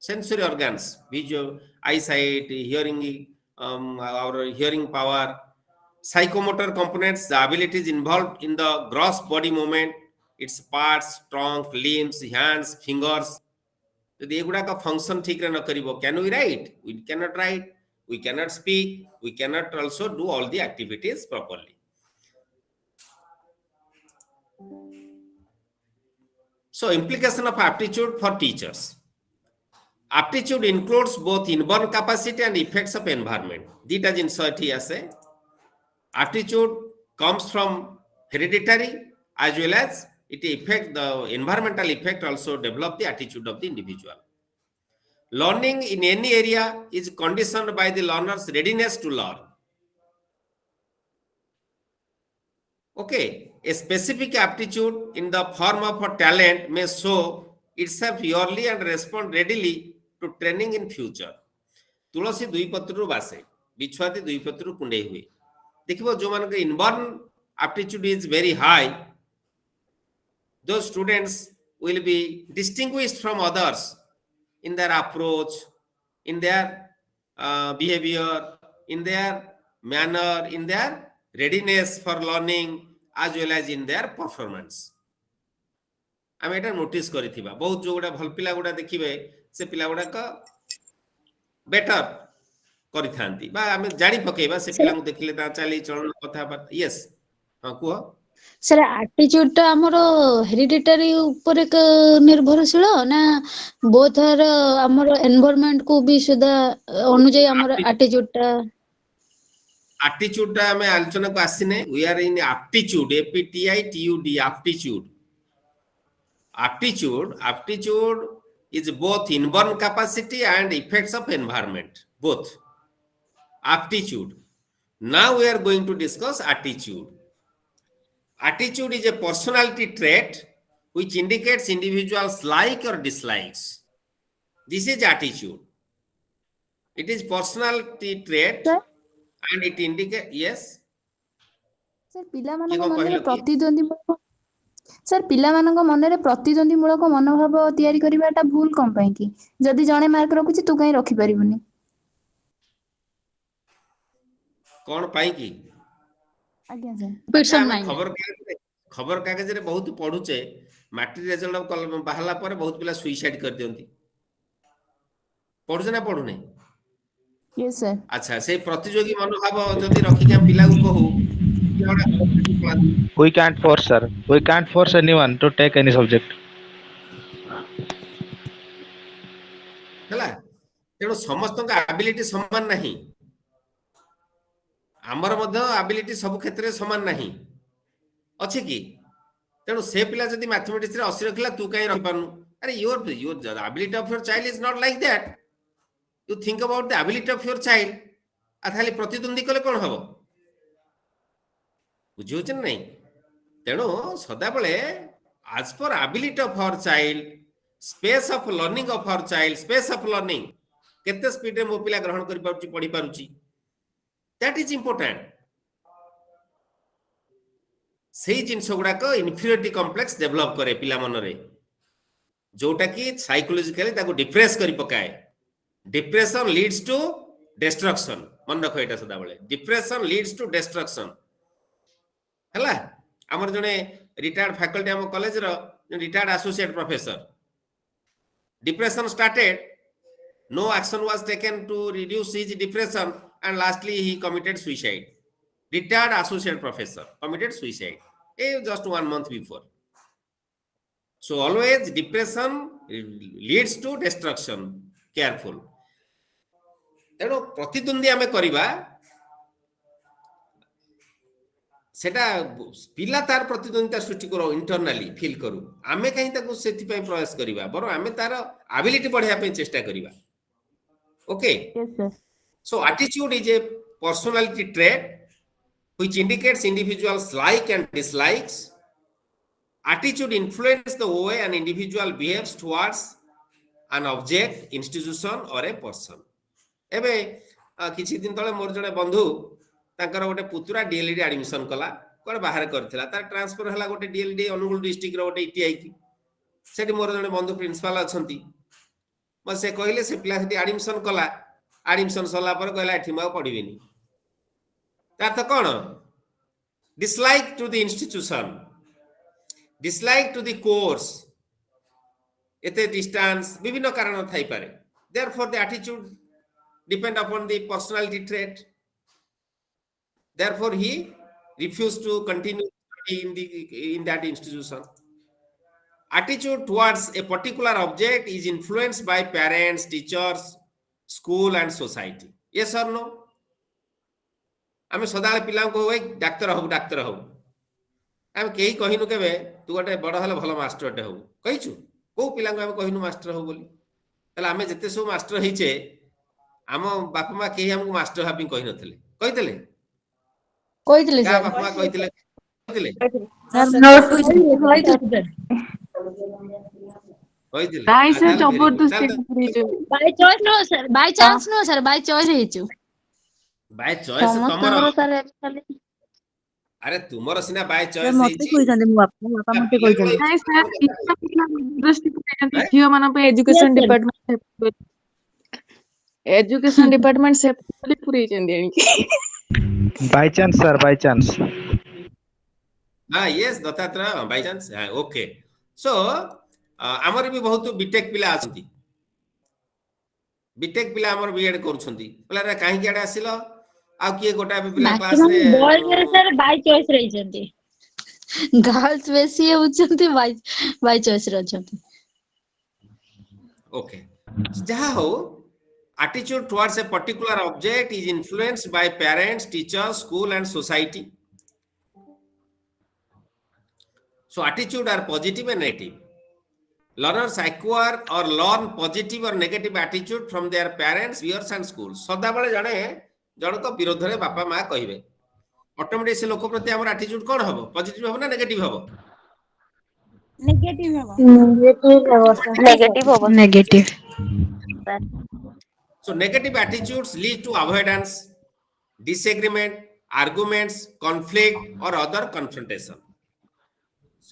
Sensory organs, visual, eyesight, hearing, our hearing power. Psychomotor components, the abilities involved in the gross body movement, its parts, trunk, limbs, hands, fingers. यदि एगुड़ा का function ठीक न करिवो, can we write? We cannot write. We cannot speak. We cannot also do all the activities properly. So implication of aptitude for teachers. Aptitude includes both inborn capacity and effects of environment. Dita jinsati ase. Aptitude comes from hereditary as well as it affect the environmental effect also develop the attitude of the individual. Learning in any area is conditioned by the learner's readiness to learn. Okay, a specific aptitude in the form of a talent may show itself yearly and respond readily to training in future. तुलसी दुई पत्रु बासे बिछुआती दुई पत्रु कुंडे हुए देखिबो जो मान के inborn aptitude is very high, those students will be distinguished from others in their approach, in their behavior, in their manner, in their readiness for learning as well as in their performance. आम एटा notice करिथिबा बहुत जो गुडा भल पिला गुडा देखिबे से पिला गुडा का better करिथांती बा आम जानि पकेबा से पिला को देखिले ता चाली चलन कथा बात यस हां को सर एटीट्यूड टा हमरो हेरिडिटरी ऊपर निर्भरशील ना बोथ आर हमरो एनवायरनमेंट को भी सुधा अनुଯାयी हमरो एटीट्यूड टा हमें आलोचना को आसीने we are in aptitude APTITUD aptitude is both inborn capacity and effects of environment both aptitude. Now we are going to discuss attitude. Attitude is a personality trait which indicates individuals like or dislikes. This is attitude. It is personality trait and it indicates yes sir पिला मानक मनरे प्रतिद्वंदी sir पिला मानक मनरे प्रतिद्वंदी मूलक मनोभाव तयारी करिवाटा भूल कोन पई की जदी जणे मार्क रखुची तू काई रखि परिबुनी कोन पई की आज्ञा सर खबर कागज रे बहुत पढुचे मैट्रिक रिजल्ट बाहला पर बहुत पिला सुइसाइड कर दियंती पढुचे ना पढु नै यस सर अच्छा से प्रतियोगी मनोभाव जदी रखि के पिला को कहू we can't force anyone to take any subject हला तेनो समस्त का एबिलिटी समान नहीं हमर मध्य एबिलिटी सब क्षेत्र रे समान नहीं अछि की तेनो से पिला जदी मैथमेटिक्स रे 80 रखला तू काई रहि पानु अरे your ability of your child is not like that you think about the ability of your child. खाली प्रतिद्वंदी कले कौन हम बुझे नहीं तेणु सदा बेले as per ability of our child, space of learning of our child, space of learning केते स्पीड रे मो पिला ग्रहण करि पाउची पढी पाउची, that is important. सेही जिनस गुड़ाक इन्फीरियरिटी कॉम्प्लेक्स डेवलप करे पिला मन रे, जोटा कि साइकोलॉजिकली ताको डिप्रेस करि पकाए. Depression leads to destruction. मन रखो एटा सदा बेले, डिप्रेशन लीड्स टू डिस्ट्रक्शन. हला हमर जने रिटायर्ड फैकल्टी हम कॉलेज रो retired associate professor, depression started, no action was taken to reduce his depression and lastly he committed suicide. Retired associate professor committed suicide just 1 month before. So always depression leads to destruction. Careful. तेणु प्रतिद्वंदी आमे करिबा सेटा पिला तार प्रतिद्वंदिता सृष्टि करो, internally feel करू, आमे कहीं ताको सेति पय प्रयास करिबा, बरो आमे तार एबिलिटी बढ़िया पे चेष्टा करिबा. Okay. Yes, sir. So attitude is a personality trait which indicates individuals' like and dislikes. Attitude influences the way an individual behaves towards an object, institution or a person. एबे किछि दिन तले मोर जने बंधु तांकर गोटे पुतुरा डीएलडी एडमिशन कला कोन बाहर करथिला, तार ट्रांसफर हला गोटे डीएलडी अनुगुल डिस्ट्रिक्ट रो गोटे ईटीआई की. सेठी मोर जने बंधु प्रिंसिपल अछंती, म से कहले से पिला सेठी एडमिशन कला, एडमिशन सला पर कहला एठी म पढिबिनी. तार त कोन dislike to the institution, dislike to the course, एते डिस्टेंस विभिन्न कारण थाई पारे. Therefore the attitude depend upon the personality trait. Therefore he refused to continue in that institution. Attitude towards a particular object is influenced by parents, teachers, school and society. Yes or no? आमे सदाले पिला को होय doctor हो doctor हो, आमे केही कहिनु केबे तू गोटे बड़ हले भलो मास्टर टे हो कहिछु, को पिला को आमे कहिनु मास्टर हो बोली. तले आमे जते सब मास्टर हिचे आम बापा मा केही हमकु मास्टर हापि कहि नथिले, कहितले का सर बापा मा कहितले सर नोट कहितले नाइ सर जबरदस्ती करिजो by choice no sir, by chance no sir, by choice हेचु. बाय चॉइस तमरो सर एक्चुअली अरे तुमरो सिना बाय चॉइस मते कहिसंदे मु बापा मते कहिसंदे नाइ सर जबरदस्ती करिसंदे जियो माने पे एजुकेशन डिपार्टमेंट एजुकेशन डिपार्टमेंट से पूरी चंदी आनी by chance sir, by chance. हां यस दत्तात्रेय बाय चांस. हां ओके. सो हमर भी बहुत बीटेक पिला आछंती, बीटेक पिला हमर बीएड करूछंती, बोला रे काहे केडा आसिलो आ किए गोटा पिला क्लास रे बॉयज सर बाय चॉइस रहिचंती, गर्ल्स बेसी होचंती बाय चॉइस रहचंती. ओके. जहा हो attitude towards a particular object is influenced by parents, teachers, school and society. So attitude are positive and negative. Learners acquire or learn positive or negative attitude from their parents, peers and schools. सदा बेले जणे जण को विरोध रे बापा मां कहिबे, ऑटोमेटिक से लोक प्रति हमर एटीट्यूड कोन हबो, पॉजिटिव हबो ना नेगेटिव हबो? नेगेटिव हबो. नेगेटिव होबो. Negative. So negative attitudes lead to avoidance, disagreement, arguments, conflict or other confrontation.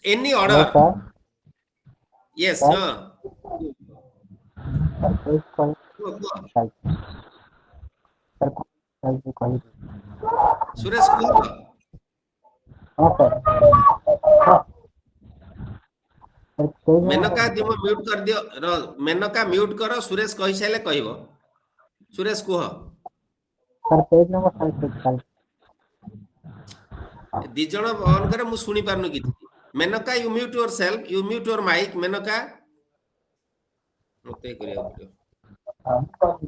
Any order? Yes, Suresh Menaka तुम म्यूट कर दियो, मेनका म्यूट करो, सुरेश कहि साइले कहिबो. सुरेश कुह सर पेज नंबर 5 दी जण ऑन करे मु सुनी पारनु कि. Menaka you mute yourself, you mute your mic. Menaka मते करिया पड़ियो.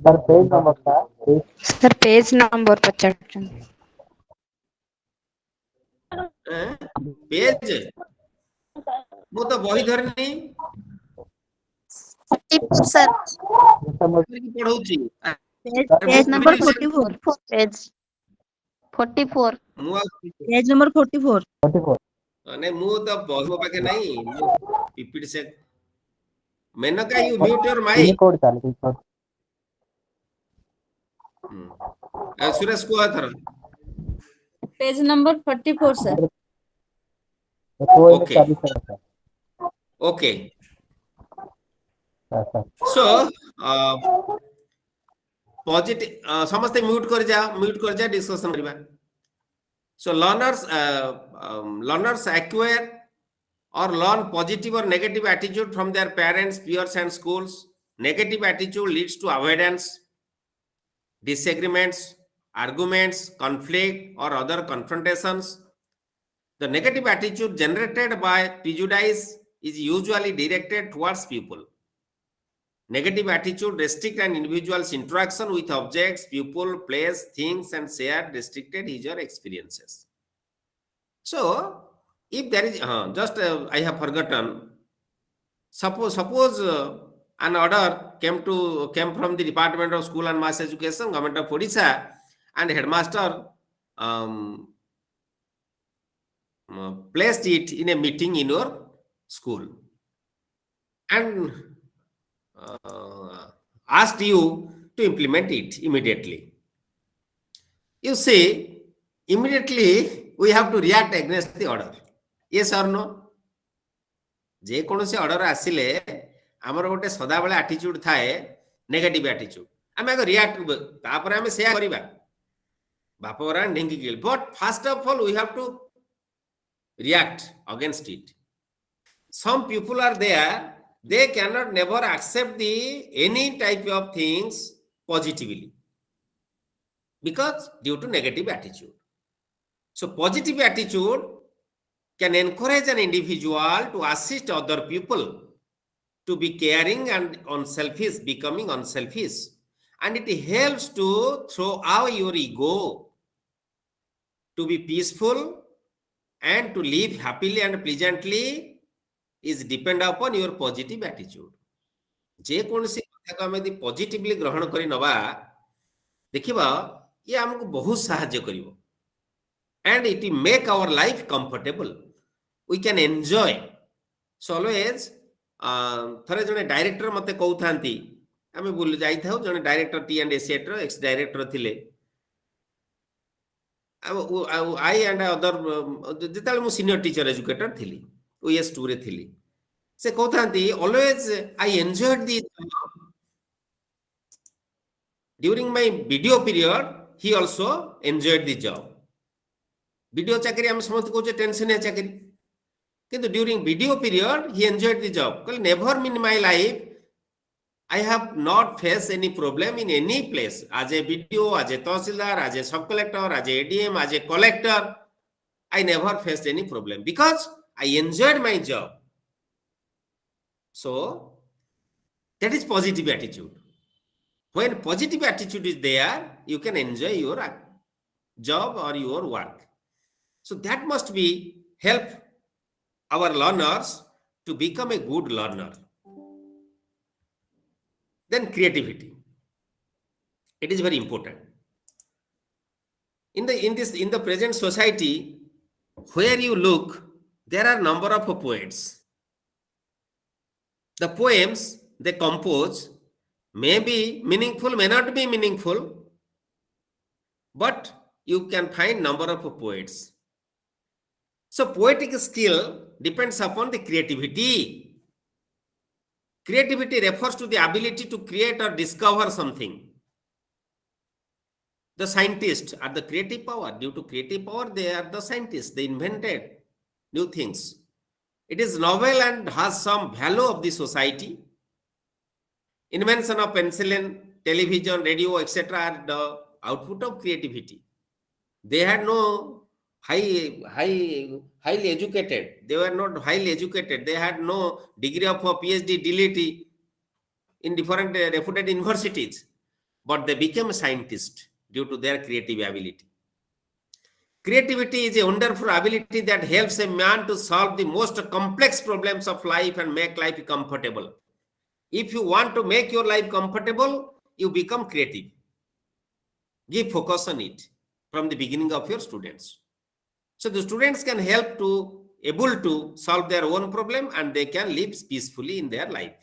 Sir page number sir page number 50 page मु तो बही धरनी 44 sir. ପଢଉଛି Page number 44. Page 44. ମୁଁ Page number 44. 44. ନାଇଁ ମୁଁ ତ ବହି ମୋ ପାଖେ ନାହିଁ ମୁଁ ପିପିଟି ସେ Menaka you mute your Pin mic code ଚାଲିଛି code. ସୁରେଶ କୁହ ଏଥର Page number 44, sir. Okay. Okay. So, positive ସମସ୍ତେ ମ୍ୟୁଟ୍ କରି ଯା ଡିସ୍କସନ କରିବା so learners acquire or learn positive or negative attitude from their parents, peers and schools. Negative attitude leads to avoidance, disagreements, arguments, conflict or other confrontations. The negative attitude generated by prejudice is usually directed towards people. Negative attitude restrict an individual's interaction with objects, people, place, things, and share restricted user experiences. So, if there is I have forgotten. Suppose an order came from the Department of School and Mass Education, Government of Odisha, and headmaster placed it in a meeting in your school and asked you to implement it immediately. You see, immediately we have to react against the order. Yes or no? जे कोनोसी order आसिले हमर गोटे सदा बेले attitude थाए negative attitude आमे को react तापर आमे शेयर करिबा बापरा ढिंगी गिल but first of all we have to react against it. Some people are there, they cannot never accept the any type of things positively because due to negative attitude. So positive attitude can encourage an individual to assist other people to be caring and unselfish, becoming unselfish, and it helps to throw out your ego, to be peaceful and to live happily and pleasantly is depend upon your positive attitude. जे कौन सी कथा को हमें positively ग्रहण करी नबा देखिबा ये हमको बहुत सहायता करिवो and it will make our life comfortable. We can enjoy. So always थरे जने डायरेक्टर मते कहउथांती हमें बोल जाई थाउ जने डायरेक्टर टी&ए सेट रो एक्स डायरेक्टर थिले I and other जेताले मु सीनियर टीचर एजुकेटर थिली OS2 रे थिली से कहउथांती always I enjoyed the during my video period he also enjoyed the job. Video चाकरी हम समझ को टेंशन है चाकरी किंतु during video period he enjoyed the job. Never in my life I have not faced any problem in any place as a BDO, as a Tahsildar, as a sub collector, as a ADM, as a collector. I never faced any problem because I enjoyed my job. So that is positive attitude. When positive attitude is there, you can enjoy your job or your work. So that must be help our learners to become a good learner. Then creativity. It is very important. In the present society, where you look, there are number of poets. The poems they compose may be meaningful, may not be meaningful, but you can find number of poets. So poetic skill depends upon the creativity. Creativity refers to the ability to create or discover something. The scientists are the creative power. Due to creative power, they are the scientists. They invented new things. It is novel and has some value of the society. Invention of penicillin, television, radio, etc. are the output of creativity. They had no highly educated. They were not highly educated. They had no degree of PhD, DLT in different reputed universities, but they became a scientist due to their creative ability. Creativity is a wonderful ability that helps a man to solve the most complex problems of life and make life comfortable. If you want to make your life comfortable, you become creative. Give focus on it from the beginning of your students. So the students can help to able to solve their own problem and they can live peacefully in their life.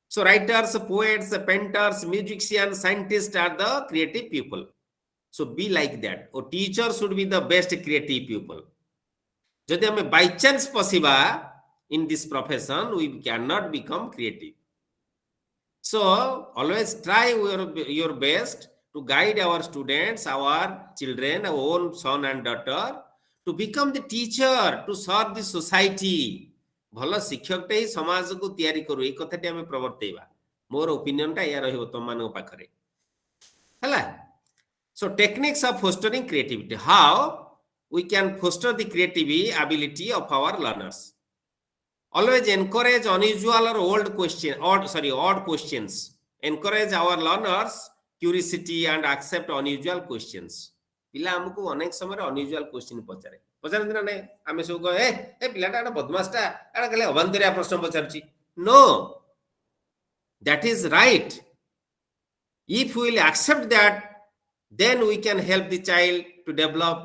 So writers, poets, painters, musicians, scientists are the creative people. So be like that. Or teacher should be the best creative people. Jodi ame by chance possible in this profession, we cannot become creative. So always try your best to guide our students, our children, our own son and daughter to become the teacher, to serve the society. ଭଲ ଶିକ୍ଷକଟେ ହିଁ ସମାଜକୁ ତିଆରି କରୁ ଏଇ କଥାଟି ଆମେ ପ୍ରବର୍ତ୍ତେଇବା ମୋର ଓପିନିଅନଟା ଏୟା ରହିବ ତମମାନଙ୍କ ପାଖରେ ହେଲା so techniques of fostering creativity how we can foster the creativity ability of our learners always encourage unusual or odd questions encourage our learners curiosity and accept unusual questions ପିଲା ଆମକୁ ଅନେକ ସମୟରେ unusual question ପଚାରେ ପଚାରନ୍ତି ନା ନାଇଁ ଆମେ ସବୁ କହେ ଏ ପିଲାଟା ଗୋଟେ ବଦମାସଟା ଏଟା ଖାଲି ଅବାନ୍ତରିଆ ପ୍ରଶ୍ନ ପଚାରୁଛି no that is right if we will accept that then we can help the child to develop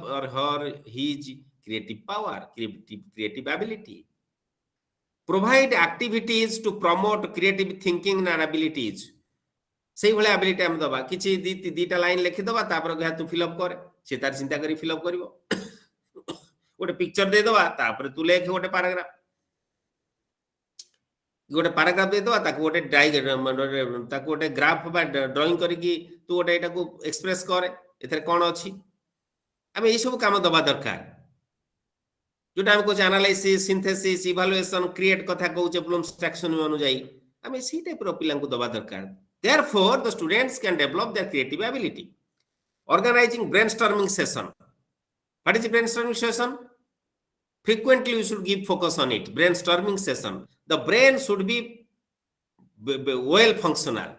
his creative power creative ability provide activities to promote creative thinking and abilities সেই ভଳି ability ଆମେ ଦବା କିଛି ଦିଟା line ଲେଖି ଦବା ତାପରେ ଏହା ତୁ ଫିଲ୍ ଅପ କରେ ସେ ତାର ଚିନ୍ତା କରି ଫିଲ୍ ଅପ କରିବ ଗୋଟେ ପିକ୍ଚର ଦେଇ ଦବା ତାପରେ ତୁ ଲେଖ ଗୋଟେ ପାରାଗ୍ରାଫ ଦେଇ ଦବା ତାକୁ ଗୋଟେ ତାକୁ ଗୋଟେ ଗ୍ରାଫ ବା ଡ୍ରଇଂ କରିକି ତୁ ଗୋଟେ ଏଟାକୁ ଏକ୍ସପ୍ରେସ କରେ ଏଥିରେ କ'ଣ ଅଛି ଆମେ ଏଇ ସବୁ କାମ ଦବା ଦରକାର ଯୋଉଟା ଆମେ କହୁଛେ ଆନାଲାଇସିସ୍ ସିନ୍ଥେସିସ୍ ଇଭାଲୁଏସନ କ୍ରିଏଟ କଥା କହୁଛେ ବ୍ଲୁମ୍ସ ଟାକ୍ସୋନମି ଅନୁଯାୟୀ ଆମେ ସେଇ ଟାଇପର ପିଲାଙ୍କୁ ଦବା ଦରକାର therefore the students can develop their creative ability organizing brainstorming session what is brainstorming session frequently you should give focus on it brainstorming session the brain should be well functional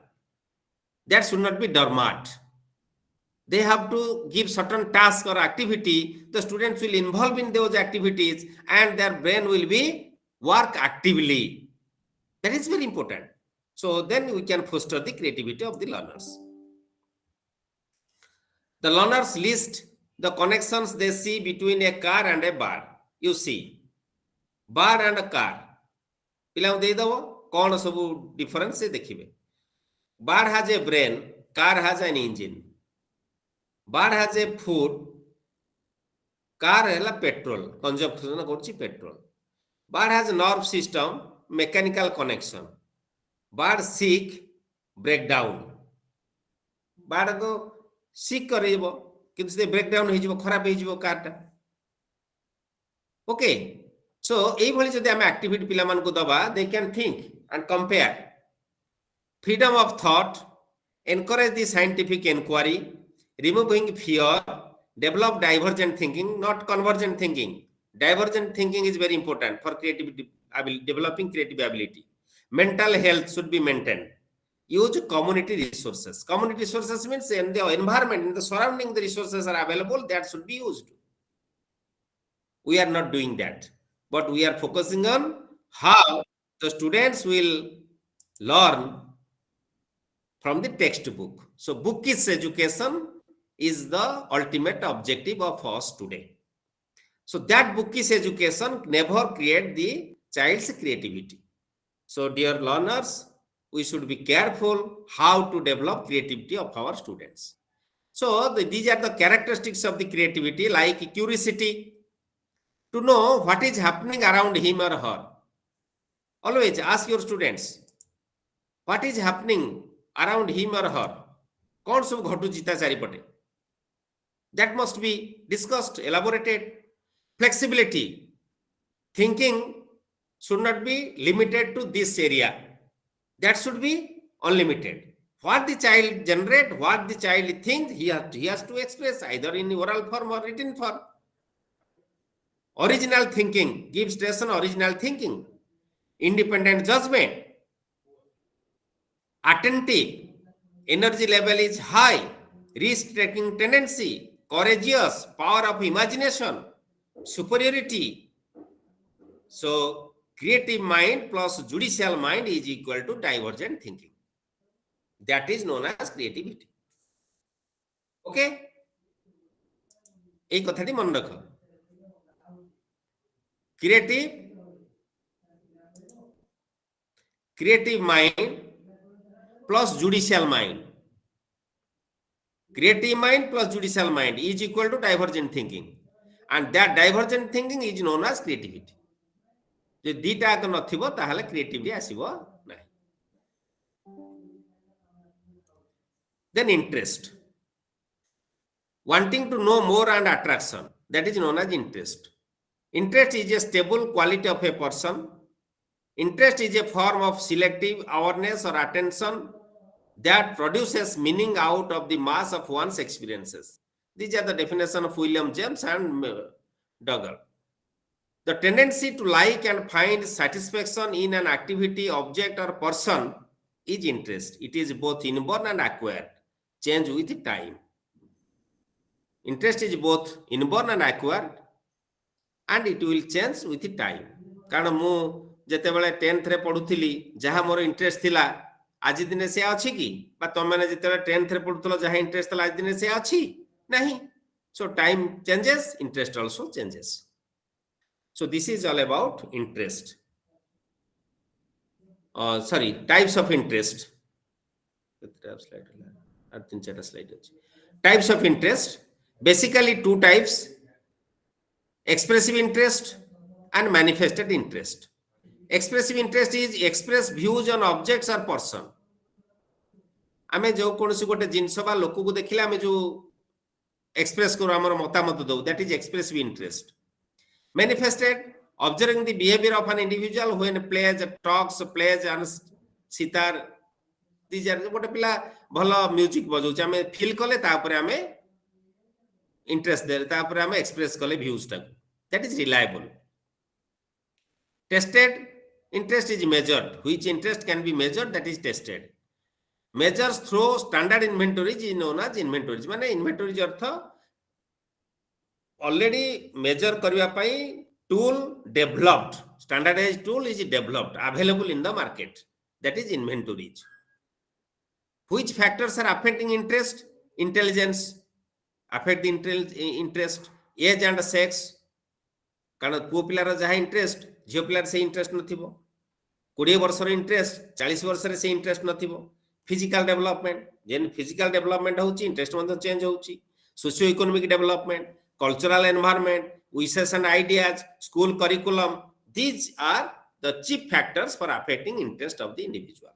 that should not be dormant they have to give certain task or activity the students will involve in those activities and their brain will be work actively that is very important so then we can foster the creativity of the learners the learners list the connections they see between a car and a bird you see bird and a car ପିଲାଙ୍କୁ ଦେଇଦବ କ'ଣ ସବୁ difference ସେ ଦେଖିବେ bird has a brain car has an engine bird has a food car ହେଲା petrol consumption କରୁଛି petrol bird has a nerve system mechanical connection bird sick breakdown bird को sick କରିବ କିନ୍ତୁ ସେ breakdown ହେଇଯିବ ଖରାପ ହେଇଯିବ କାରଟା okay so এই ভଳି যদি ଆମେ activity ପିଲାମାନଙ୍କୁ ଦବା they can think and compare freedom of thought encourage the scientific inquiry removing fear develop divergent thinking not convergent thinking divergent thinking is very important for creativity developing creative ability mental health should be maintained use community resources means in the environment in the surrounding the resources are available that should be used we are not doing that but we are focusing on how the students will learn from the textbook so bookish education is the ultimate objective of us today so that bookish education never create the child's creativity so dear learners we should be careful how to develop creativity of our students so these are the characteristics of the creativity like curiosity to know what is happening around him or her always ask your students what is happening around him or her कौन सब घटुची ता चारिपटे that must be discussed elaborated flexibility thinking should not be limited to this area that should be unlimited what the child generate what the child thinks he has to express either in oral form or written form original thinking gives stress on original thinking independent judgment attentive energy level is high risk taking tendency courageous power of imagination superiority so creative mind plus judicial mind is equal to divergent thinking. That is known as creativity. Okay, এই কথাটি মনে রাখো। creative mind plus judicial mind. Creative mind plus judicial mind is equal to divergent thinking, and that divergent thinking is known as creativity. जे दीटा आक नथिबो ताहले creativity आसीबो नाही। Then interest, wanting to know more and attraction, that is known as interest. Interest is a stable quality of a person. Interest is a form of selective awareness or attention that produces meaning out of the mass of one's experiences. These are the definition of William James and Dougal. The tendency to like and find satisfaction in an activity, object, or person is interest. It is both inborn and acquired, change with time. Interest is both inborn and acquired, and it will change with time. कारण मु जेते बेले 10th रे पढुथिली जहा more interest थिला आज दिन से अछि कि बा तुम माने जेते 10th रे पढुथलो जहा इंटरेस्ट थिला आज दिन से अछि नहीं. So time changes, interest also changes. So this is all about interest. Sorry, types of interest. Types of interest, basically two types: expressive interest and manifested interest. Expressive interest is express views on objects or person. आमे जो कोनसी गोटे जिंस बा लोक को देखिले आमे जो एक्सप्रेस करू हमर मतामत दउ, that is expressive interest. Manifested, observing the behavior of an individual when plays, talks, plays and sitar. These are गोटे पिला भलो म्यूजिक बजाउछ आमे फील कले तापरे आमे इंटरेस्ट दे तापरे आमे एक्सप्रेस कले व्यूज टा. That is reliable. Tested interest is measured. Which interest can be measured? That is tested. Measures through standard inventories is known as inventories. माने inventories अर्थ already measure करिया पई tool developed, standardized tool is developed, available in the market. That is inventories. Which factors are affecting interest? Intelligence affect the interest, age and sex. कारण पुओ पिलार जहा interest झियो पिलार से interest नथिबो, 20 वर्ष रे interest 40 वर्ष रे से इंटरेस्ट नथिबो. फिजिकल डेवलपमेंट, जेन physical development होउची इंटरेस्ट मध्ये चेंज होउची. Socio economic development, cultural environment, wishes and ideas, school curriculum, these are the chief factors for affecting interest of the individual.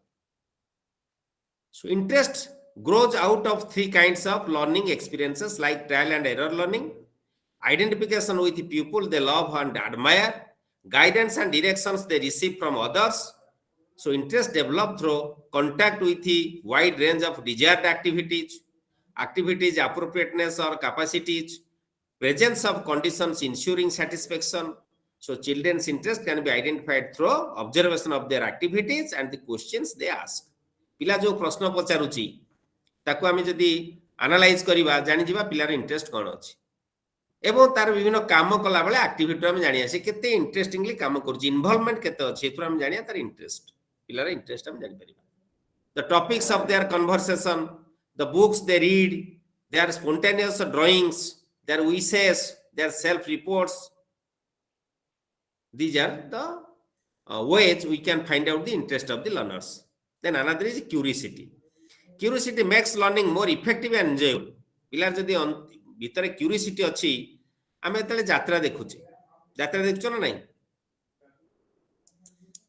So interest grows out of three kinds of learning experiences like trial and error learning, identification with the people they love and admire, guidance and directions they receive from others. So interest developed through contact with the wide range of desired activities, appropriateness or capacities, presence of conditions ensuring satisfaction. So children's interest can be identified through observation of their activities and the questions they ask. पिला जो प्रश्न पचारुची ताको आमे जदी analyse करिबा जानि जिबा पिलार interest कोन अछि एवं तार विभिन्न काम कला बेले एक्टिविटी हम जानिया से केते इंटरेस्टिंगली काम करछि, इन्वॉल्वमेंट केते अछि एथुरा हम जानिया तार इंटरेस्ट, पिलार इंटरेस्ट हम जानि परिबा. The topics of their conversation, the books they read, their spontaneous drawings, their wishes, their self reports. These are the ways we can find out the interest of the learners. Then another is curiosity. Curiosity makes learning more effective and enjoyable. पिलार जदी भीतर curiosity अछि आमे तले यात्रा देखुचे, यात्रा देखछो ना नहीं?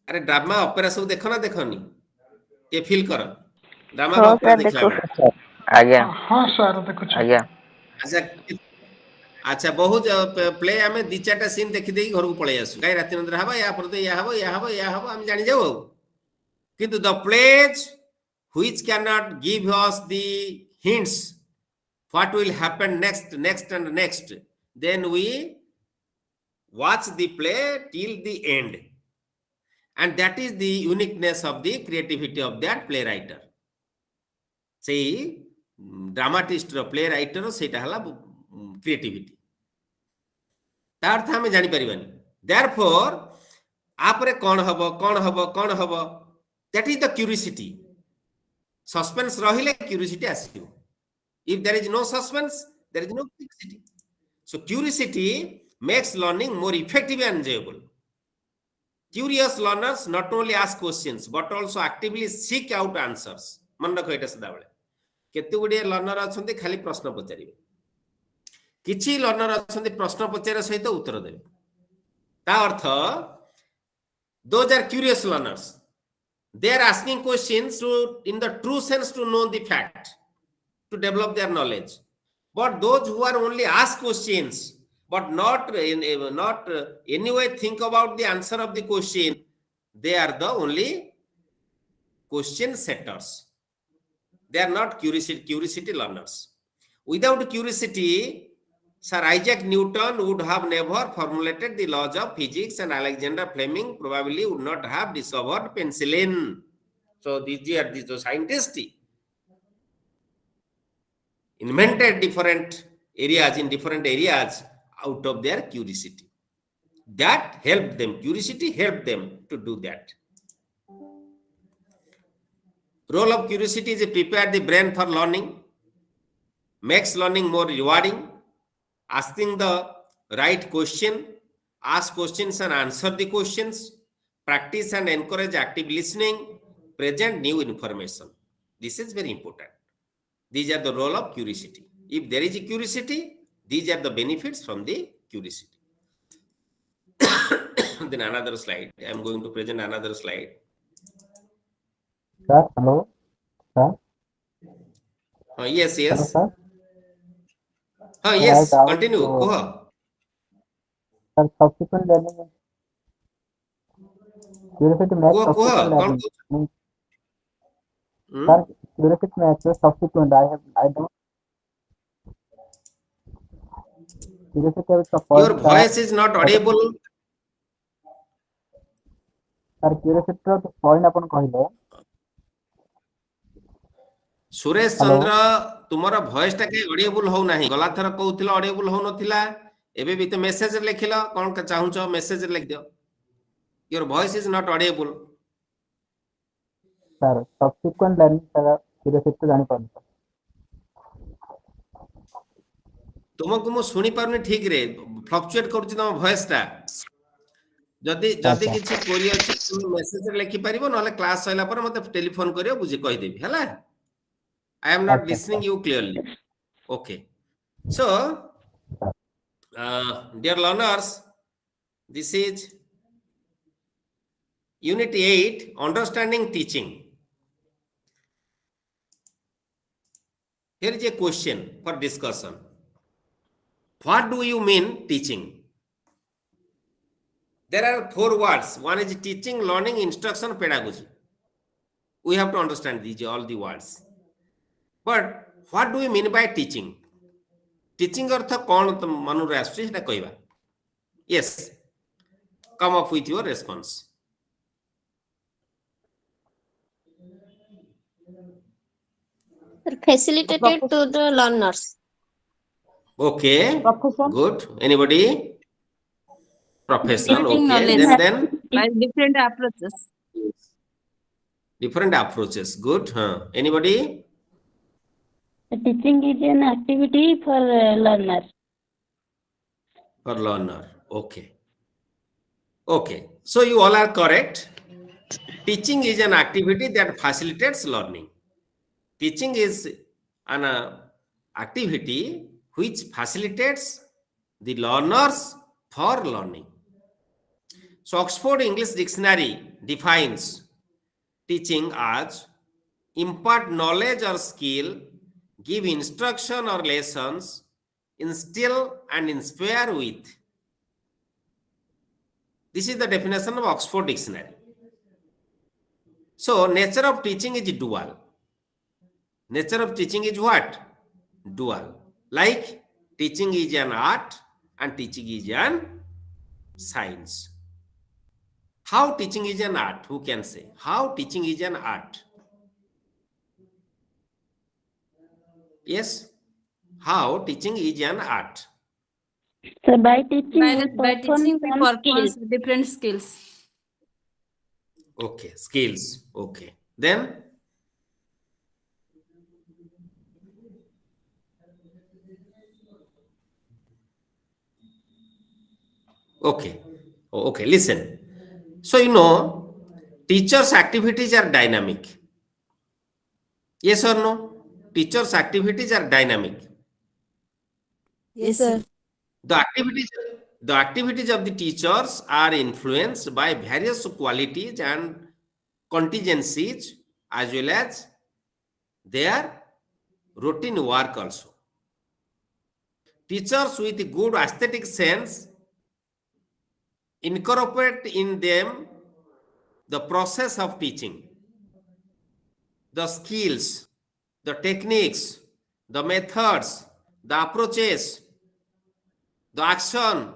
अरे ड्रामा ऑपेरा सब देखो ना देखोनी के फील कर ड्रामा हाँ ऑपेरा सर देखला देखो आज्ञा हाँ सर देखो आज्ञा. अच्छा अच्छा बहुत प्ले आमे दि चारटा सीन देखि देई घर को पळे आसु गाय राति नंदर हबा या पर तो या हबो हम जानि जाऊ. किंतु the plays which cannot give us the hints what will happen next and next, then we watch the play till the end, and that is the uniqueness of the creativity of that playwriter. Say dramatist or playwriter सेटा हला creativity तार था हमें जानि परिबानी. Therefore आपरे कौन हबो कौन हबो कौन हबो, that is the curiosity. Suspense रहिले curiosity आसियो. If there is no suspense, there is no curiosity. So curiosity makes learning more effective and enjoyable. Curious learners not only ask questions but also actively seek out answers. मन रखो एटा सदा बेले केते गुडी learner अछंती खाली प्रश्न पचारिबे, किछि learner अछंती प्रश्न पचारे सहित उत्तर देबे. ता अर्थ those are curious learners. They are asking questions to, in the true sense, to know the fact, to develop their knowledge. But those who are only ask questions but not anyway think about the answer of the question, they are the only question setters. They are not curiosity learners. Without curiosity, Sir Isaac Newton would have never formulated the laws of physics, and Alexander Fleming probably would not have discovered penicillin. So these are the scientists invented different areas in different areas out of their curiosity. That helped them. Curiosity helped them to do that. Role of curiosity is to prepare the brain for learning, makes learning more rewarding, asking the right question, ask questions and answer the questions, practice and encourage active listening, present new information. This is very important. These are the role of curiosity. If there is a curiosity, these are the benefits from the curiosity. Then another slide. I am going to present another slide. Sir, hello. Sir. Yes, yes. Hello, sir. Yes, continue. Go ahead. Sir, subsequent learning. Curiosity makes subsequent learning. Sir, curiosity makes subsequent. I don't. Curiosity is the first. Your voice is not audible. Sir, curiosity is the point upon कहले. सुरेश चंद्र तुमरा voice टा के audible हो नाही, गला थर कहउथिला audible हो नथिला, एबे भी तो मेसेज लिखिलो कोन का चाहू छ मेसेज लिख दियो. Your voice is not audible. Sir subsequent learning sir curiosity जानि पारु. तुमको मु सुनी पारुनी ठीक रे, फ्लक्चुएट करूची तम वॉइस टा. जदी किछि कोरी अछि तुम मेसेज लिखि परिबो, नले क्लास सइला पर मते टेलीफोन करियो बुझी कहि देबी हला. I am not listening you clearly. Okay. So, dear learners, this is Unit 8, Understanding Teaching. Here is a question for discussion. What do you mean teaching? There are 4 words. One is teaching, learning, instruction, pedagogy. We have to understand these all the words. But what do you mean by teaching? Teaching अर्थ कौन मनु रे आसुछि सेटा कहबा. Yes, come up with your response. Facilitated to the learners. Okay. Profession. Good. Anybody? Profession. Building Okay. knowledge. Then By different approaches. different approaches. Good. Anybody? Teaching is an activity for learner. For learner. Okay. Okay. So you all are correct. Teaching is an activity that facilitates learning. Teaching is an activity which facilitates the learners for learning. So Oxford English Dictionary defines teaching as impart knowledge or skill, give instruction or lessons, instill and inspire with. This is the definition of Oxford Dictionary. So nature of teaching is dual. Nature of teaching is what? Dual. Like teaching is an art and teaching is an science. How teaching is an art? Who can say? How teaching is an art? Yes. How teaching is an art? So by teaching, By teaching we perform different skills. Okay, skills. Okay. Then okay. Okay, listen. So teachers' activities are dynamic. Yes or no? Teachers' activities are dynamic. Yes, sir. The activities, the activities of the teachers are influenced by various qualities and contingencies as well as their routine work also. Teachers with good aesthetic sense incorporate in them the process of teaching, the skills, the techniques, the methods, the approaches, the action,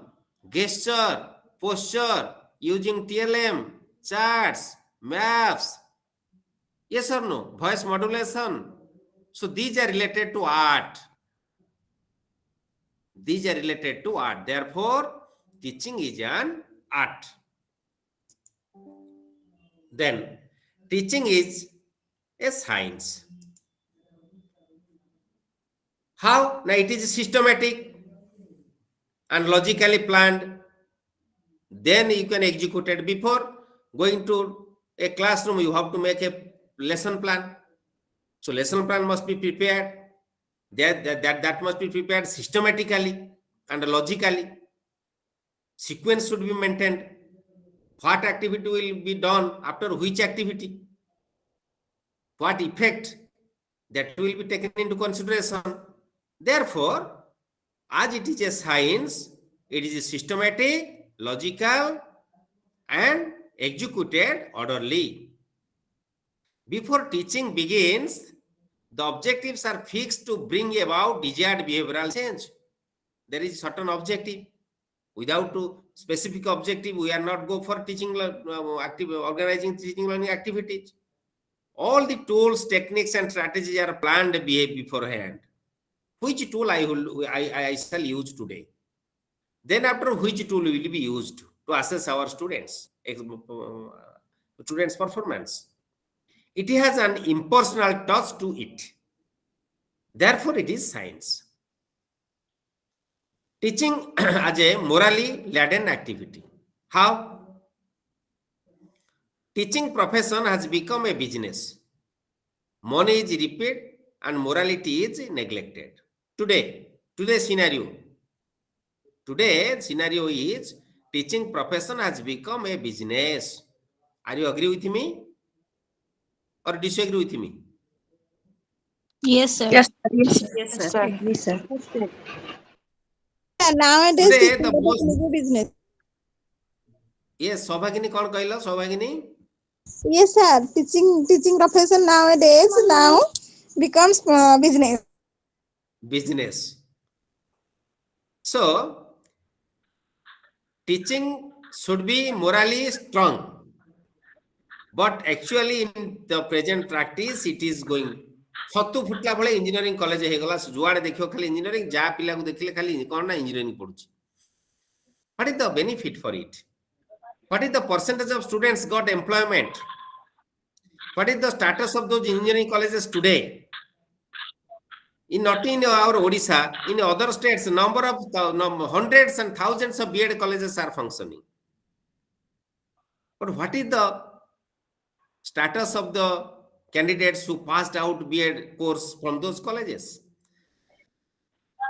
gesture, posture, using TLM, charts, maps, yes or no, voice modulation. So these are related to art. These are related to art. Therefore, teaching is an art. Then, teaching is a science. How? Now, it is systematic and logically planned. Then you can execute it. Before going to a classroom, you have to make a lesson plan. So lesson plan must be prepared. That must be prepared systematically and logically. Sequence should be maintained. What activity will be done after which activity? What effect that will be taken into consideration. Therefore, as it is a science, it is systematic, logical, and executed orderly. Before teaching begins, the objectives are fixed to bring about desired behavioral change. There is certain objective. Without specific objective, we are not go for teaching organizing teaching learning activities. All the tools, techniques, and strategies are planned beforehand. Which tool I shall use today? Then after which tool will be used to assess our students' performance? It has an impersonal touch to it. Therefore, it is science. Teaching as a morally laden activity. How? Teaching profession has become a business. Money is repaid and morality is neglected. Today's scenario is teaching profession has become a business. Are you agree with me or disagree with me? Yes, sir. Yes, Yes, sir. Yes, sir. Nowadays, Today teaching the most, is a business. yes, Saubhagini कौन कहला Saubhagini? Yes, sir. Teaching profession nowadays becomes business. Business. So teaching should be morally strong, but actually in the present practice it is going फतु फुटला भले engineering college हे गला जुआड़े देखियो खाली engineering जा पिला को देखले खाली कोन ना engineering पढुची. What is the benefit for it? What is the percentage of students got employment? What is the status of those engineering colleges today? In not in our Odisha, in other states, number of hundreds and thousands of B.Ed colleges are functioning. But what is the status of the candidates who passed out B.Ed course from those colleges?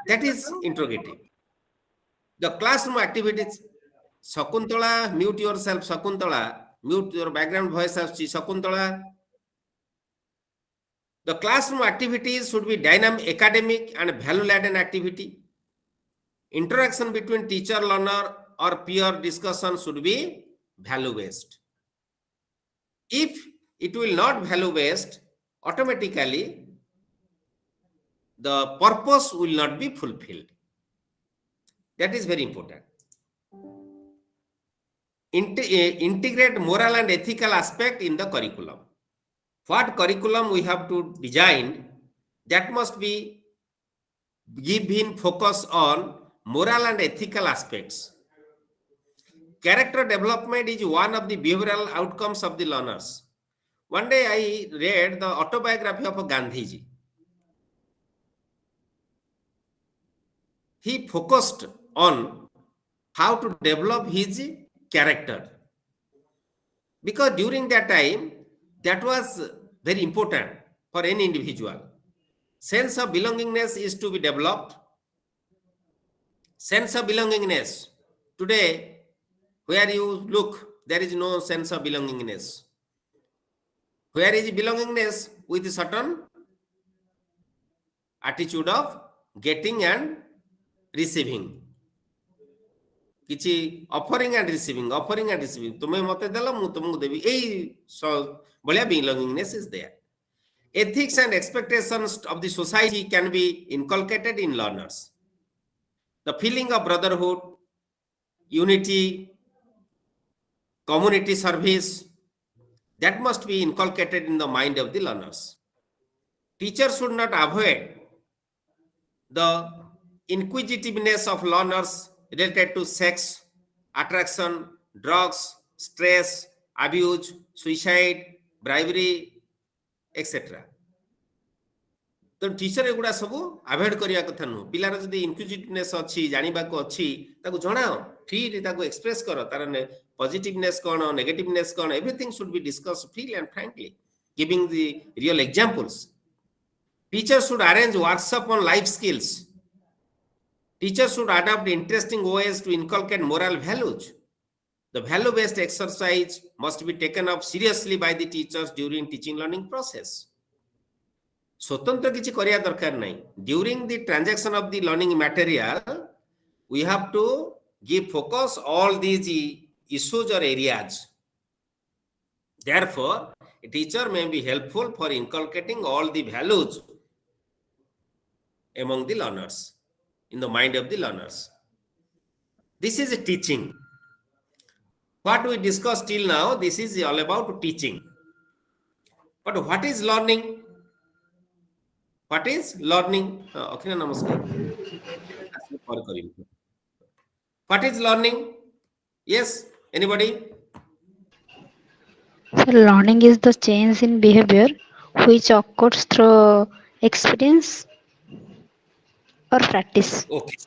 That is interrogative. The classroom activities. Shakuntala, mute yourself, Shakuntala. Mute your background voice, Shakuntala. The classroom activities should be dynamic, academic, and value-laden activity. Interaction between teacher-learner or peer discussion should be value-based. If it will not value-based, automatically the purpose will not be fulfilled. That is very important. Integrate moral and ethical aspect in the curriculum. What curriculum we have to design, that must be given focus on moral and ethical aspects. character development is one of the behavioral outcomes of the learners. One day I read the autobiography of Gandhiji. He focused on how to develop his character, because during that time that was very important for any individual. Sense of belongingness is to be developed. Sense of belongingness. Today, where you look, there is no sense of belongingness. Where is belongingness? With a certain attitude of getting and receiving. Kichi offering and receiving, offering and receiving. Tume mate dela, mu tumu devi. Ei so bhaliya belongingness is there. Ethics and expectations of the society can be inculcated in learners. The feeling of brotherhood, unity, community service, that must be inculcated in the mind of the learners. Teachers should not avoid the inquisitiveness of learners related to sex, attraction, drugs, stress, abuse, suicide, bribery, etc. तो teacher एगुड़ा सब avoid करिया कथा नु पिलार जदी inquisitiveness अछि जानिबा को अछि ताको जणाओ फ्रीली ताको एक्सप्रेस करो तार पॉजिटिवनेस कोन नेगेटिवनेस कोन everything should be discussed freely and frankly giving the real examples teachers should arrange workshop on life skills teachers should adopt interesting ways to inculcate moral values the value based exercise must be taken up seriously by the teachers during teaching learning process स्वतंत्र किसी करिया दरकार नहीं during the transaction of the learning material we have to give focus all these issues और areas therefore a teacher may be helpful for inculcating all the values among the learners in the mind of the learners. This is a teaching. What we discussed till now, this is all about teaching. But what is learning? What is learning? Okay, namaskar. What is learning? Yes, anybody? So learning is the change in behavior which occurs through experience or practice. Okay.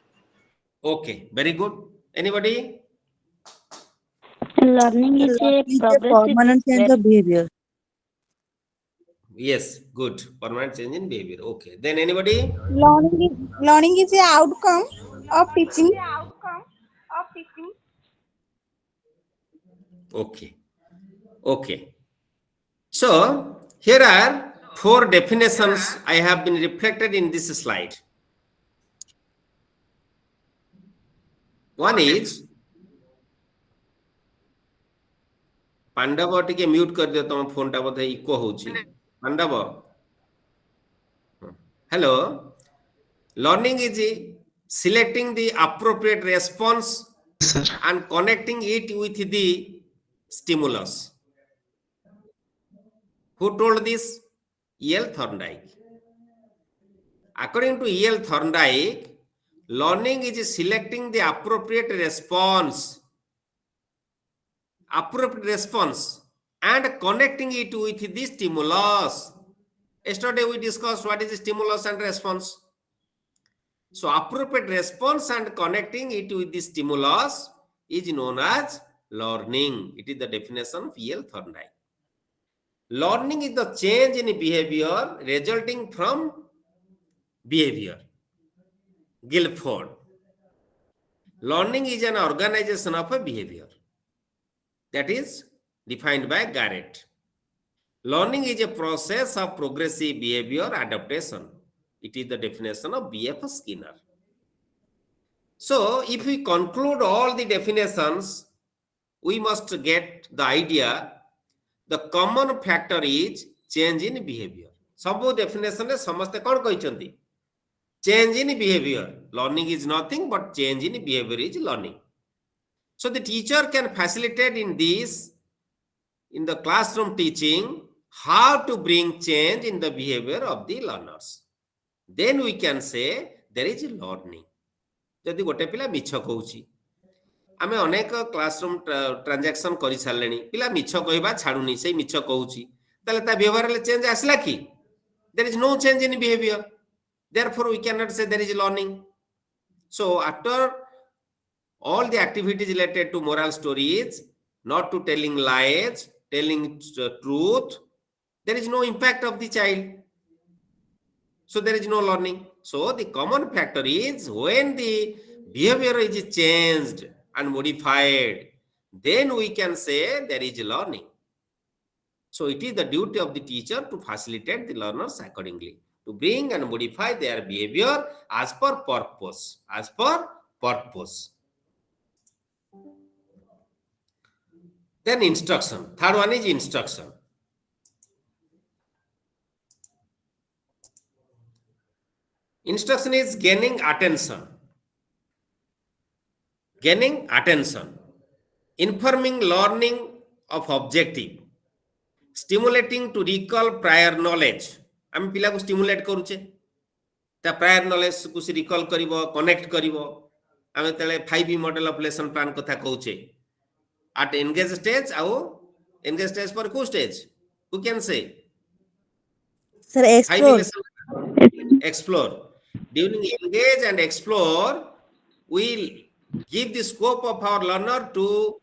Okay, very good. Anybody? Learning is a permanent change of behavior. Yes, good. Permanent change in behavior. Okay. Then anybody? Learning is the outcome of teaching. Okay. Okay. So here are 4 definitions I have been reflected in this slide. One is Pandav टिके mute कर दियो तुम phone टा बोधे इको होची Pandav hello learning is selecting the appropriate response and connecting it with the stimulus. Who told this? E.L. Thorndike. According to E.L. Thorndike, learning is selecting the appropriate response and connecting it with the stimulus. Yesterday we discussed what is stimulus and response. So appropriate response and connecting it with the stimulus is known as learning. It is the definition of E.L. Thorndike. Learning is the change in behavior resulting from behavior. Guilford. Learning is an organization of a behavior. That is defined by Garrett. Learning is a process of progressive behavior adaptation. It is the definition of B.F. Skinner. So, if we conclude all the definitions, we must get the idea. The common factor is change in behavior. सब definition में समझते कौन कोई चंदी? Change in behavior. Learning is nothing but change in behavior is learning. So the teacher can facilitate in the classroom teaching how to bring change in the behavior of the learners. Then we can say there is learning. जदि गोटे पिला मिछ कहूची आमे अनेक classroom transaction करि सारलेनी पिला मिछ कहबा छाडुनी से मिछ कहूची तले ता व्यवहार ले चेंज आसला की there is no change in behavior, therefore we cannot say there is learning. So after all the activities related to moral stories, not to telling lies, telling truth, there is no impact of the child, so there is no learning. So the common factor is when the behavior is changed and modified, then we can say there is learning. So it is the duty of the teacher to facilitate the learners accordingly, to bring and modify their behavior as per purpose, as per purpose. Then instruction. Third one is instruction. Instruction is gaining attention. Gaining attention. Informing learning of objective. Stimulating to recall prior knowledge. आम पिला को stimulate करूचे ता prior knowledge को से recall करिवो connect करिवो आमे तले 5 model of lesson plan कथा कहूचे at engage stage au engage stage for who stage who can say Sir, explore. Explore. During engage and explore we'll give the scope of our learner to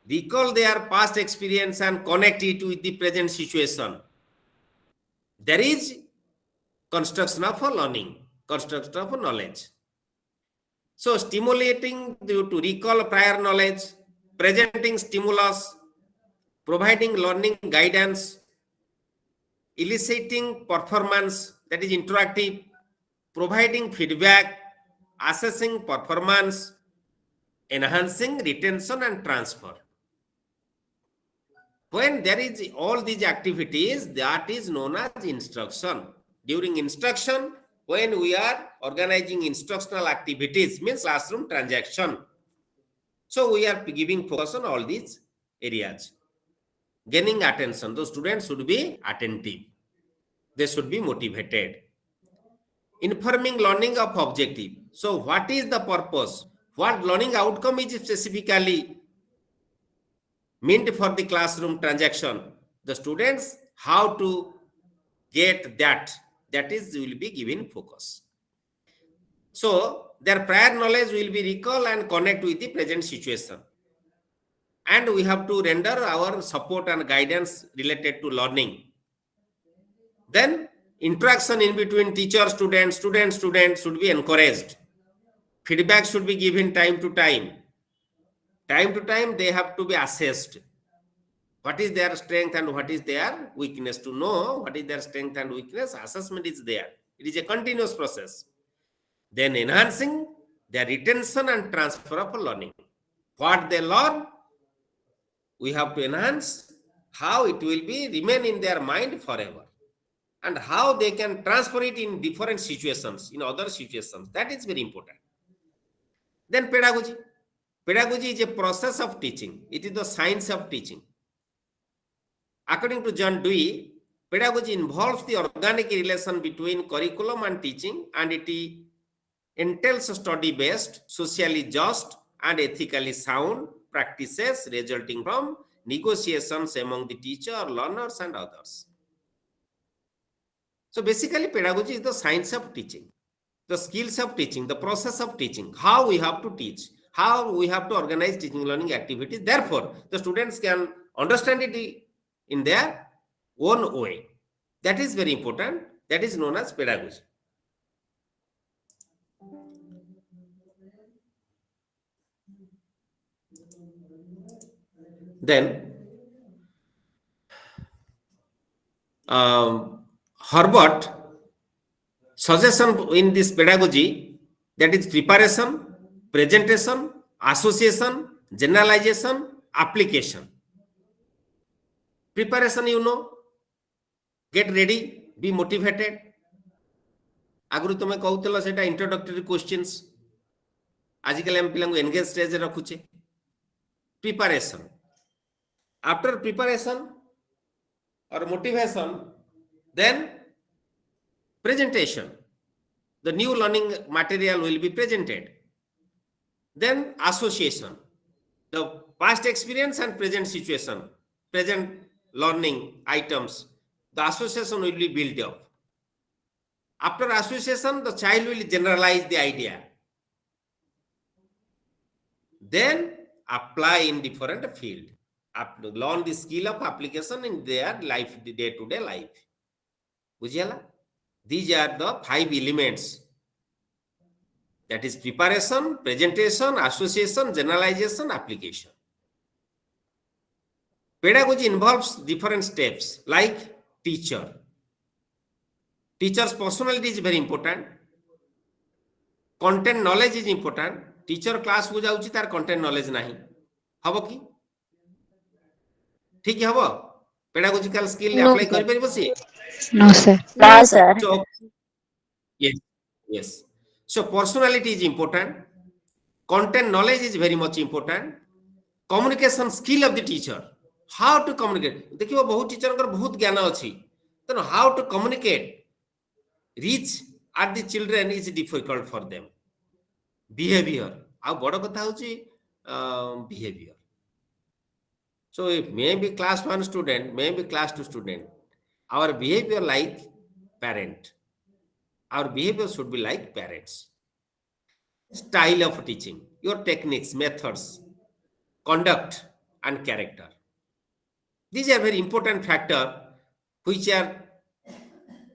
recall their past experience and connect it with the present situation. There is construction of learning, construction of knowledge. So stimulating to recall prior knowledge, presenting stimulus, providing learning guidance, eliciting performance that is interactive, providing feedback, assessing performance, enhancing retention and transfer. When there is all these activities, that is known as instruction. During instruction, when we are organizing instructional activities, means classroom transaction. So we are giving focus on all these areas. Gaining attention, those students should be attentive. They should be motivated. Informing learning of objective. So what is the purpose? What learning outcome is specifically meant for the classroom transaction? The students how to get that is will be given focus. So their prior knowledge will be recall and connect with the present situation. And we have to render our support and guidance related to learning. Then interaction in between teacher, student should be encouraged. Feedback should be given time to time. Time to time they have to be assessed. What is their strength and what is their weakness? To know what is their strength and weakness, assessment is there. It is a continuous process. Then enhancing their retention and transfer of learning. What they learn, we have to enhance how it will be remain in their mind forever. And how they can transfer it in different situations, in other situations. That is very important. Then pedagogy. Pedagogy is a process of teaching. It is the science of teaching. According to John Dewey, pedagogy involves the organic relation between curriculum and teaching, and it entails study-based, socially just, and ethically sound practices resulting from negotiations among the teacher, learners, and others. So basically, pedagogy is the science of teaching, the skills of teaching, the process of teaching, how we have to teach, how we have to organize teaching learning activities. Therefore, the students can understand it in their own way. That is very important. That is known as pedagogy. Then, Herbert suggestion in this pedagogy, that is preparation, presentation, association, generalization, application. Preparation, you know, get ready, be motivated. आगु तुम कहूल से introductory questions आजिकल हम पिला engage stage रखुचे. Preparation. After preparation or motivation, then presentation. The new learning material will be presented. Then association. the past experience and present situation, present learning items, the association will be built up. After association, the child will generalize the idea. Then apply in different field. Learn the skill of application in their life, day-to-day life. Bujhala? These are the 5 elements. That is preparation, presentation, association, generalization, application. Pedagogy involves different steps like teacher. Teacher's personality is very important. Content knowledge is important. Teacher class को जाउची तार content knowledge नहीं. हबो की? ठीक है हबो? Pedagogical skill No, apply sir. करि परिबो सी? No, sir. No, sir. So, yes, yes. So personality is important. Content knowledge is very much important. Communication skill of the teacher. How to communicate. देखियो बहुत teacher कर बहुत ज्ञान अछि. Then how to communicate, reach at the children is difficult for them. Behavior. How बड़ कथा होची behavior. So if maybe class 1 student, maybe class 2 student, our behavior like parent. Our behavior should be like parents. Style of teaching, your techniques, methods, conduct and character. These are very important factors which are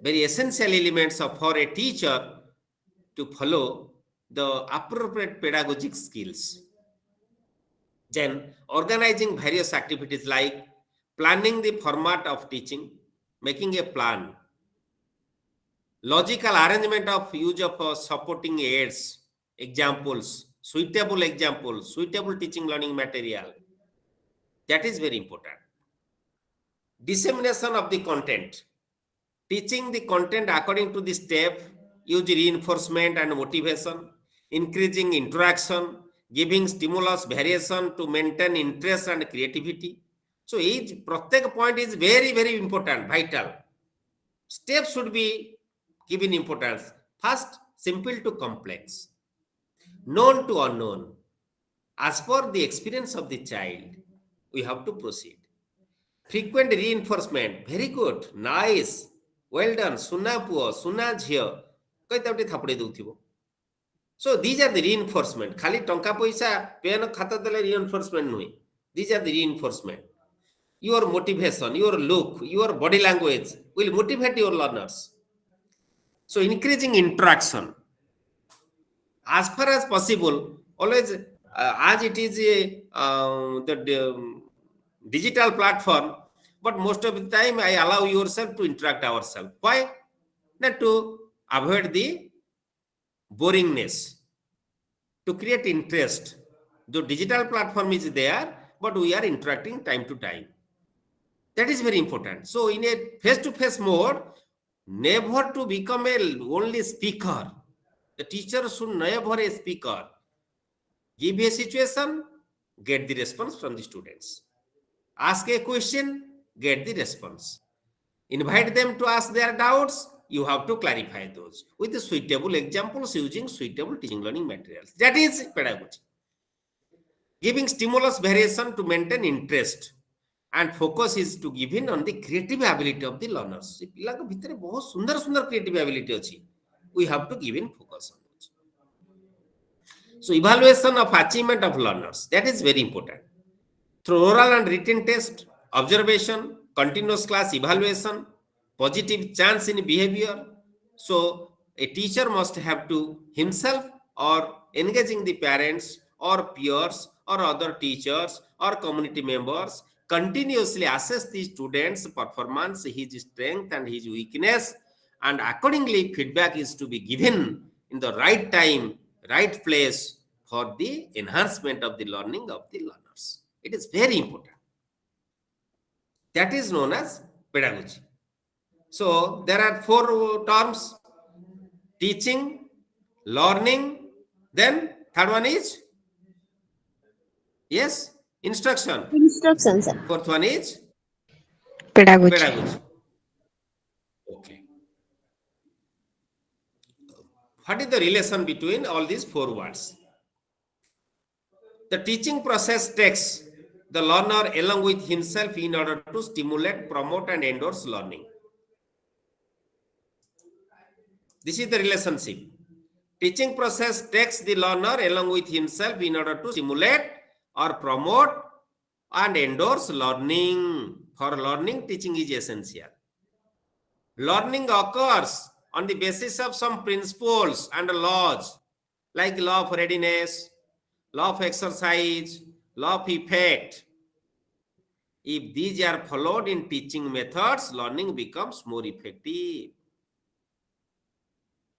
very essential elements for a teacher to follow the appropriate pedagogic skills. Then organizing various activities like planning the format of teaching, making a plan, logical arrangement of use of supporting aids, examples, suitable teaching learning material. That is very important. Dissemination of the content. Teaching the content according to the step, use reinforcement and motivation, increasing interaction, giving stimulus variation to maintain interest and creativity. So each pratyek point is very, very important, vital. Steps should be given importance. First, simple to complex, known to unknown. As per the experience of the child, we have to proceed. Frequent reinforcement, very good, nice, well done, suna puo, suna jhiyo, kaita uti thapde douthibo. So these are the reinforcement. Khali tonka paisa pen khata dele reinforcement nuhi. These are the reinforcement. Your motivation, your look, your body language will motivate your learners. So increasing interaction. As far as possible, always as it is the digital platform, but most of the time I allow yourself to interact ourselves. Why? Not to avoid the boringness, to create interest. The digital platform is there, but we are interacting time to time. That is very important. So in a face-to-face mode, never to become a only speaker. The teacher should never be a speaker. Give a situation, get the response from the students. Ask a question, get the response. Invite them to ask their doubts, you have to clarify those with the suitable examples using suitable teaching learning materials. That is pedagogy. Giving stimulus variation to maintain interest and focus is to give in on the creative ability of the learners. Creative ability we have to give in focus on those. So evaluation of achievement of learners, that is very important. Through oral and written test, observation, continuous class evaluation, positive chance in behavior. So a teacher must have to himself or engaging the parents or peers or other teachers or community members continuously assess the student's performance, his strength and his weakness, and accordingly feedback is to be given in the right time, right place for the enhancement of the learning of the learners. It is very important. That is known as pedagogy. So there are 4 terms: teaching, learning, then third one is, yes, instruction. Instruction, sir. Fourth one is Pedagogy. Okay. What is the relation between all these 4 words? The teaching process takes the learner along with himself in order to stimulate, promote, and endorse learning. This is the relationship. Teaching process takes the learner along with himself in order to stimulate or promote and endorse learning. For learning, teaching is essential. Learning occurs on the basis of some principles and laws like law of readiness, law of exercise, law of effect. If these are followed in teaching methods, learning becomes more effective.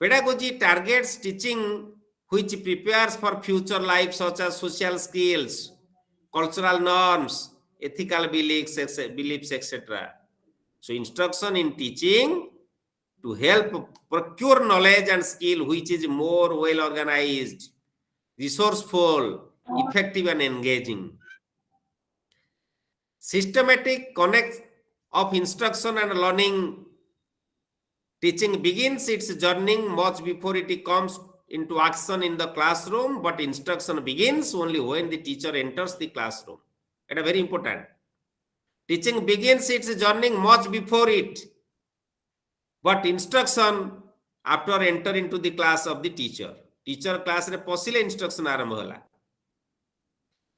Pedagogy targets teaching which prepares for future life such as social skills, cultural norms, ethical beliefs, etc. So instruction in teaching to help procure knowledge and skill which is more well organized, resourceful, effective and engaging. Systematic connect of instruction and learning. Teaching begins its journey much before it comes into action in the classroom, but instruction begins only when the teacher enters the classroom. It is very important. Teaching begins its journey much before it, but instruction after enter into the class of the teacher. Teacher class re posile instruction arambha hala.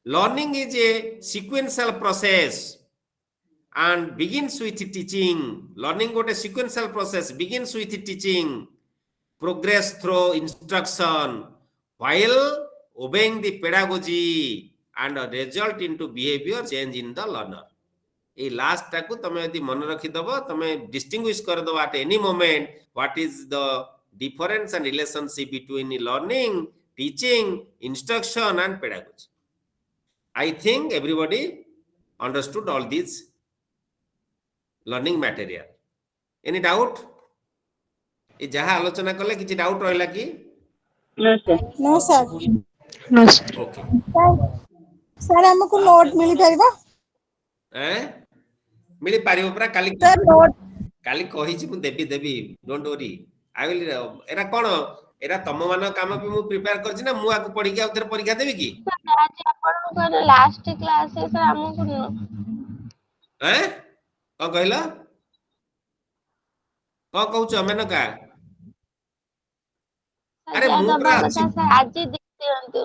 Learning is a sequential process and begins with teaching. Learning got a sequential process, begins with teaching, progress through instruction, while obeying the pedagogy and result into behavior change in the learner. A last taku tame yadi mane rakhidaba, tame distinguish kardaba at any moment what is the difference and relationship between learning, teaching, instruction and pedagogy. I think everybody understood all these learning material. Any doubt? ए जहाँ आलोचना कले किछि doubt रहला कि? No, sir. No, sir. No, sir. Okay. Sir, हमको note मिली परिबा? मिली पारिबो परा काली Sir, note. काली कहिछि मु देबी don't worry I will era cone era तम मान काम पे मु प्रिपेयर करछि ना मु आकु पढी के उधर परीक्षा देबी की? सर आज आपन लास्ट क्लास है सर हमको कोन कहला? कोन कहउछ मेनका? अरे मु प्रा आज दियंतु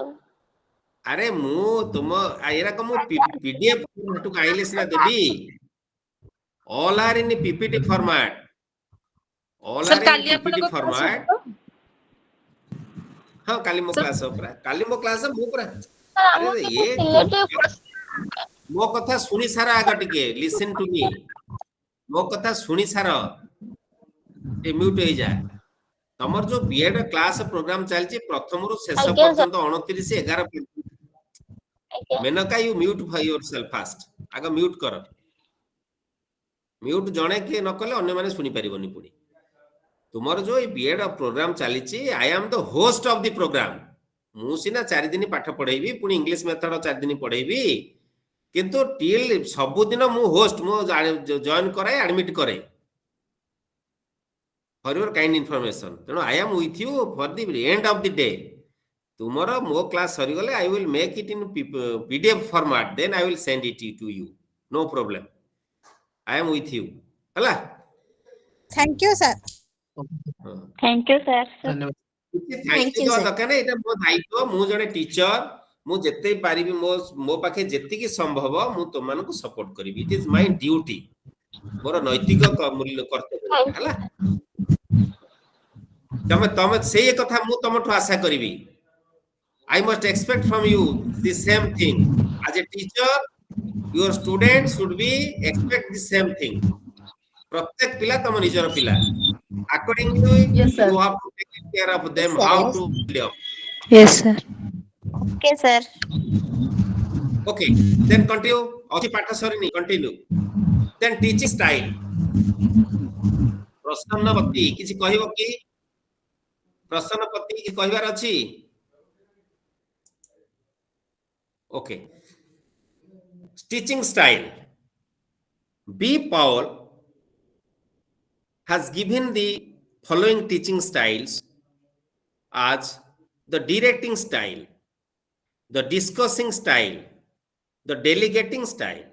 अरे मु तुम एरा को मु पीडीएफ टू काइले सिना देबी all are in ppt format all are in ppt format हां काली मो क्लास उपरा काली मो क्लास मु पूरा अरे ये मो कथा सुनी सारा आगा टिके लिसन टू मी मो कथा सुनी सारा ए म्यूट हो जा तमर जो बीएड क्लास प्रोग्राम चलची प्रथम रु शेष पर्यंत 29 11 Menaka you mute by yourself fast आगा म्यूट कर म्यूट जणे के न कले अन्य माने सुनी परिबोनी पुडी तुमर जो ए बीएड प्रोग्राम चलीची I am the host of the programme मु सिना 4 दिन पाठ पढाइबी पुनी इंग्लिश मेथड 4 दिन पढाइबी किंतु टिल सब दिन मु होस्ट मु जॉइन कराए एडमिट करे फॉर योर काइंड इंफॉर्मेशन तेनो I am with you for the end of the day tomorrow mo class sari gale I will make it in pdf format then I will send it to you no problem I am with you hala Thank you, sir. Thank you sir thank you दकने एटा मो दायित्व मु जने teacher मु जते पारिबी मो पाखे जति की संभव मु तो मान को सपोर्ट करिवि इट इज माय ड्यूटी मोर नैतिक मूल्य कर्तव्य हाला तमे से कथा मु तमठु आशा करिवि I must expect from you the same thing. As a teacher, your students should be expect the same thing. प्रत्येक पिला तम निजर पिला. Accordingly, Yes, sir. you have to take care of them. Yes, sir. How to live. Yes, sir. Okay sir Okay. Then continue. Achi पाठ सरिनी continue. Then teaching style. प्रश्नपति किछि कहिबो की? प्रश्नपति कि कहिबार अछि? Okay. Teaching style. B. Powell has given the following teaching styles as the directing style, the discussing style, the delegating style.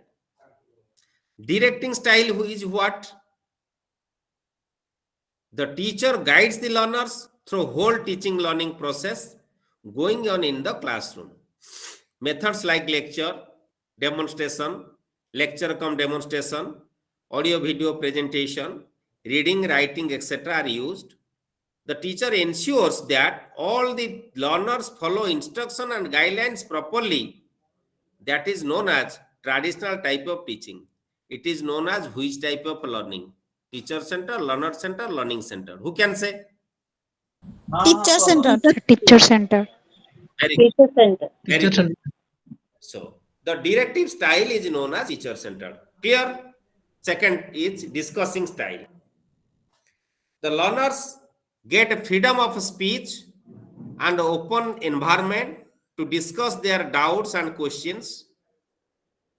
Directing style is what? The teacher guides the learners through whole teaching learning process going on in the classroom. Methods like lecture, demonstration, lecture cum demonstration, audio video presentation, reading, writing, etc. are used. The teacher ensures that all the learners follow instruction and guidelines properly. That is known as traditional type of teaching. It is known as which type of learning? Teacher center, learner center, learning center. Who can say? Teacher center. Teacher center. Very good. Teacher center. Very good. So the directive style is known as teacher centered. Clear? Second is discussing style. The learners get a freedom of speech and open environment to discuss their doubts and questions.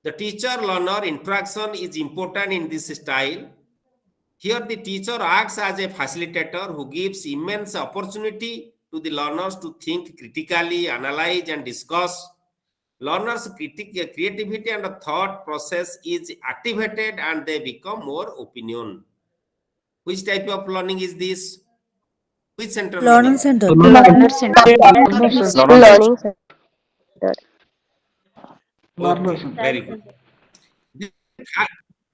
The teacher-learner interaction is important in this style. Here the teacher acts as a facilitator who gives immense opportunity to the learners to think critically, analyze and discuss. Learners' creativity and thought process is activated and they become more opinion. Which type of learning is this? Which center Learning learning? center. Learner center. Learning center. Okay, very good. The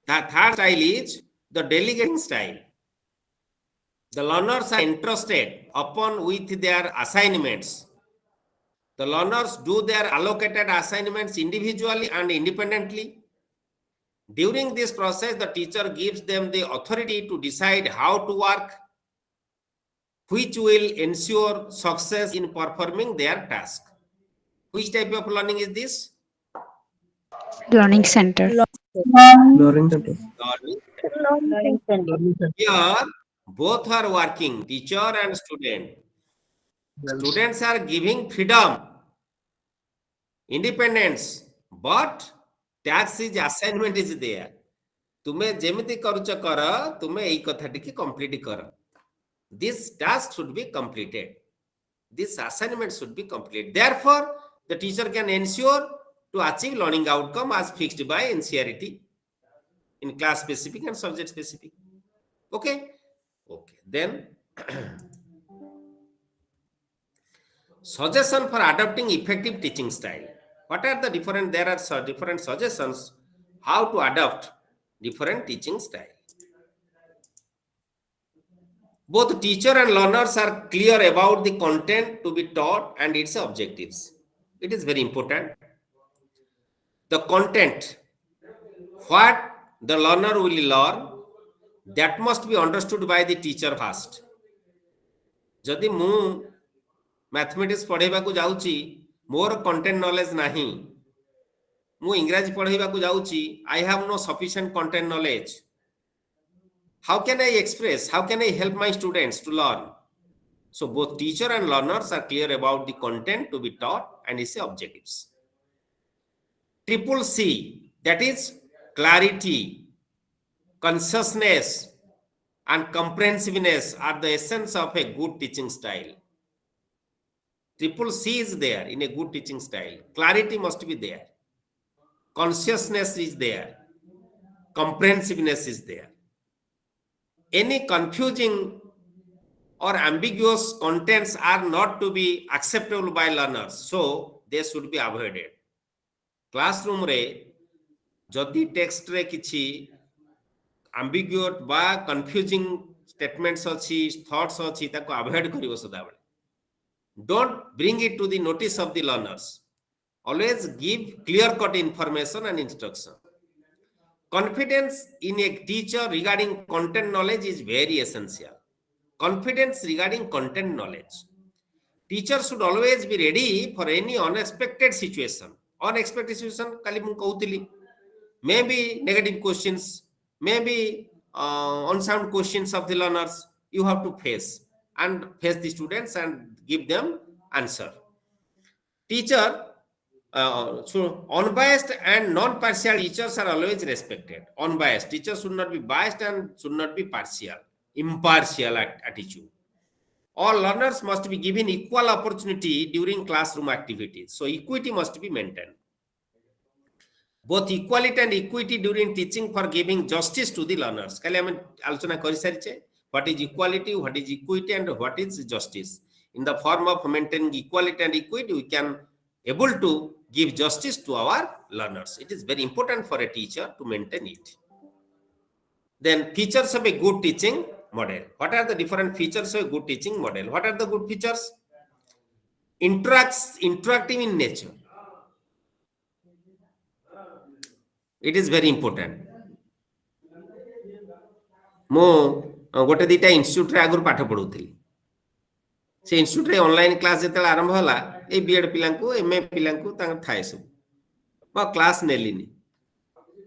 third style is the delegating style. The learners are interested upon with their assignments. The learners do their allocated assignments individually and independently. During this process, the teacher gives them the authority to decide how to work, which will ensure success in performing their task. Which type of learning is this? Learning center. Learning center. Learning center. Here, both are working, teacher and student. Students are giving freedom, independence, but task is assignment is there. तुमे जेमिति करूच कर तुमे एई कथाटी की complete कर. This task should be completed. This assignment should be complete. Therefore, the teacher can ensure to achieve learning outcome as fixed by NCERT in class specific and subject specific. Okay. Okay. Then suggestion for adopting effective teaching style. What are the different? There are different suggestions how to adopt different teaching style. Both teacher and learners are clear about the content to be taught and its objectives. It is very important. The content, what the learner will learn, that must be understood by the teacher first. जदि मु mathematics पढ़ेबा को जाउची more content knowledge नाही, मु इंग्रजी पढ़ेबा को जाउची, I have no sufficient content knowledge. How can I express? How can I help my students to learn? So both teacher and learners are clear about the content to be taught and its objectives. Triple C, that is clarity, consciousness, and comprehensiveness are the essence of a good teaching style. Triple C is there in a good teaching style. Clarity must be there. Consciousness is there. Comprehensiveness is there. Any confusing or ambiguous contents are not to be acceptable by learners, so they should be avoided. Classroom re jodi text re kichi ambiguous ba confusing statements achi, thoughts achi, taku avoid karibo sadabale. Don't bring it to the notice of the learners. Always give clear-cut information and instruction. Confidence in a teacher regarding content knowledge is very essential. Confidence regarding content knowledge. Teachers should always be ready for any unexpected situation. Unexpected situation, kali mu kahutili. Maybe negative questions, maybe unsound questions of the learners you have to face the students and give them answer. Teacher, so unbiased and non-partial teachers are always respected. Unbiased teachers should not be biased and should not be partial, impartial attitude. all learners must be given equal opportunity during classroom activities. So equity must be maintained. Both equality and equity during teaching for giving justice to the learners. What is equality, what is equity, and what is justice? In the form of maintaining equality and equity, we can able to give justice to our learners. It is very important for a teacher to maintain it. Then features of a good teaching model. What are the different features of a good teaching model? What are the good features? Interactive in nature. It is very important. ମୁଁ ଗୋଟେ ଦିଟା ଇନଷ୍ଟିଚ୍ୟୁଟରେ ଆଗରୁ ପାଠ ପଢ଼ଉଥିଲି। ସେ ଇନଷ୍ଟିଚ୍ୟୁଟରେ online class ଯେତେବେଳେ ଆରମ୍ଭ ହେଲା ଏଇ ବିଏଡ୍ ପିଲାଙ୍କୁ ଏମ୍ଏ ପିଲାଙ୍କୁ ତାଙ୍କର ଥାଏ ସବୁ। ମୁଁ କ୍ଲାସ୍ ନେଲିନି।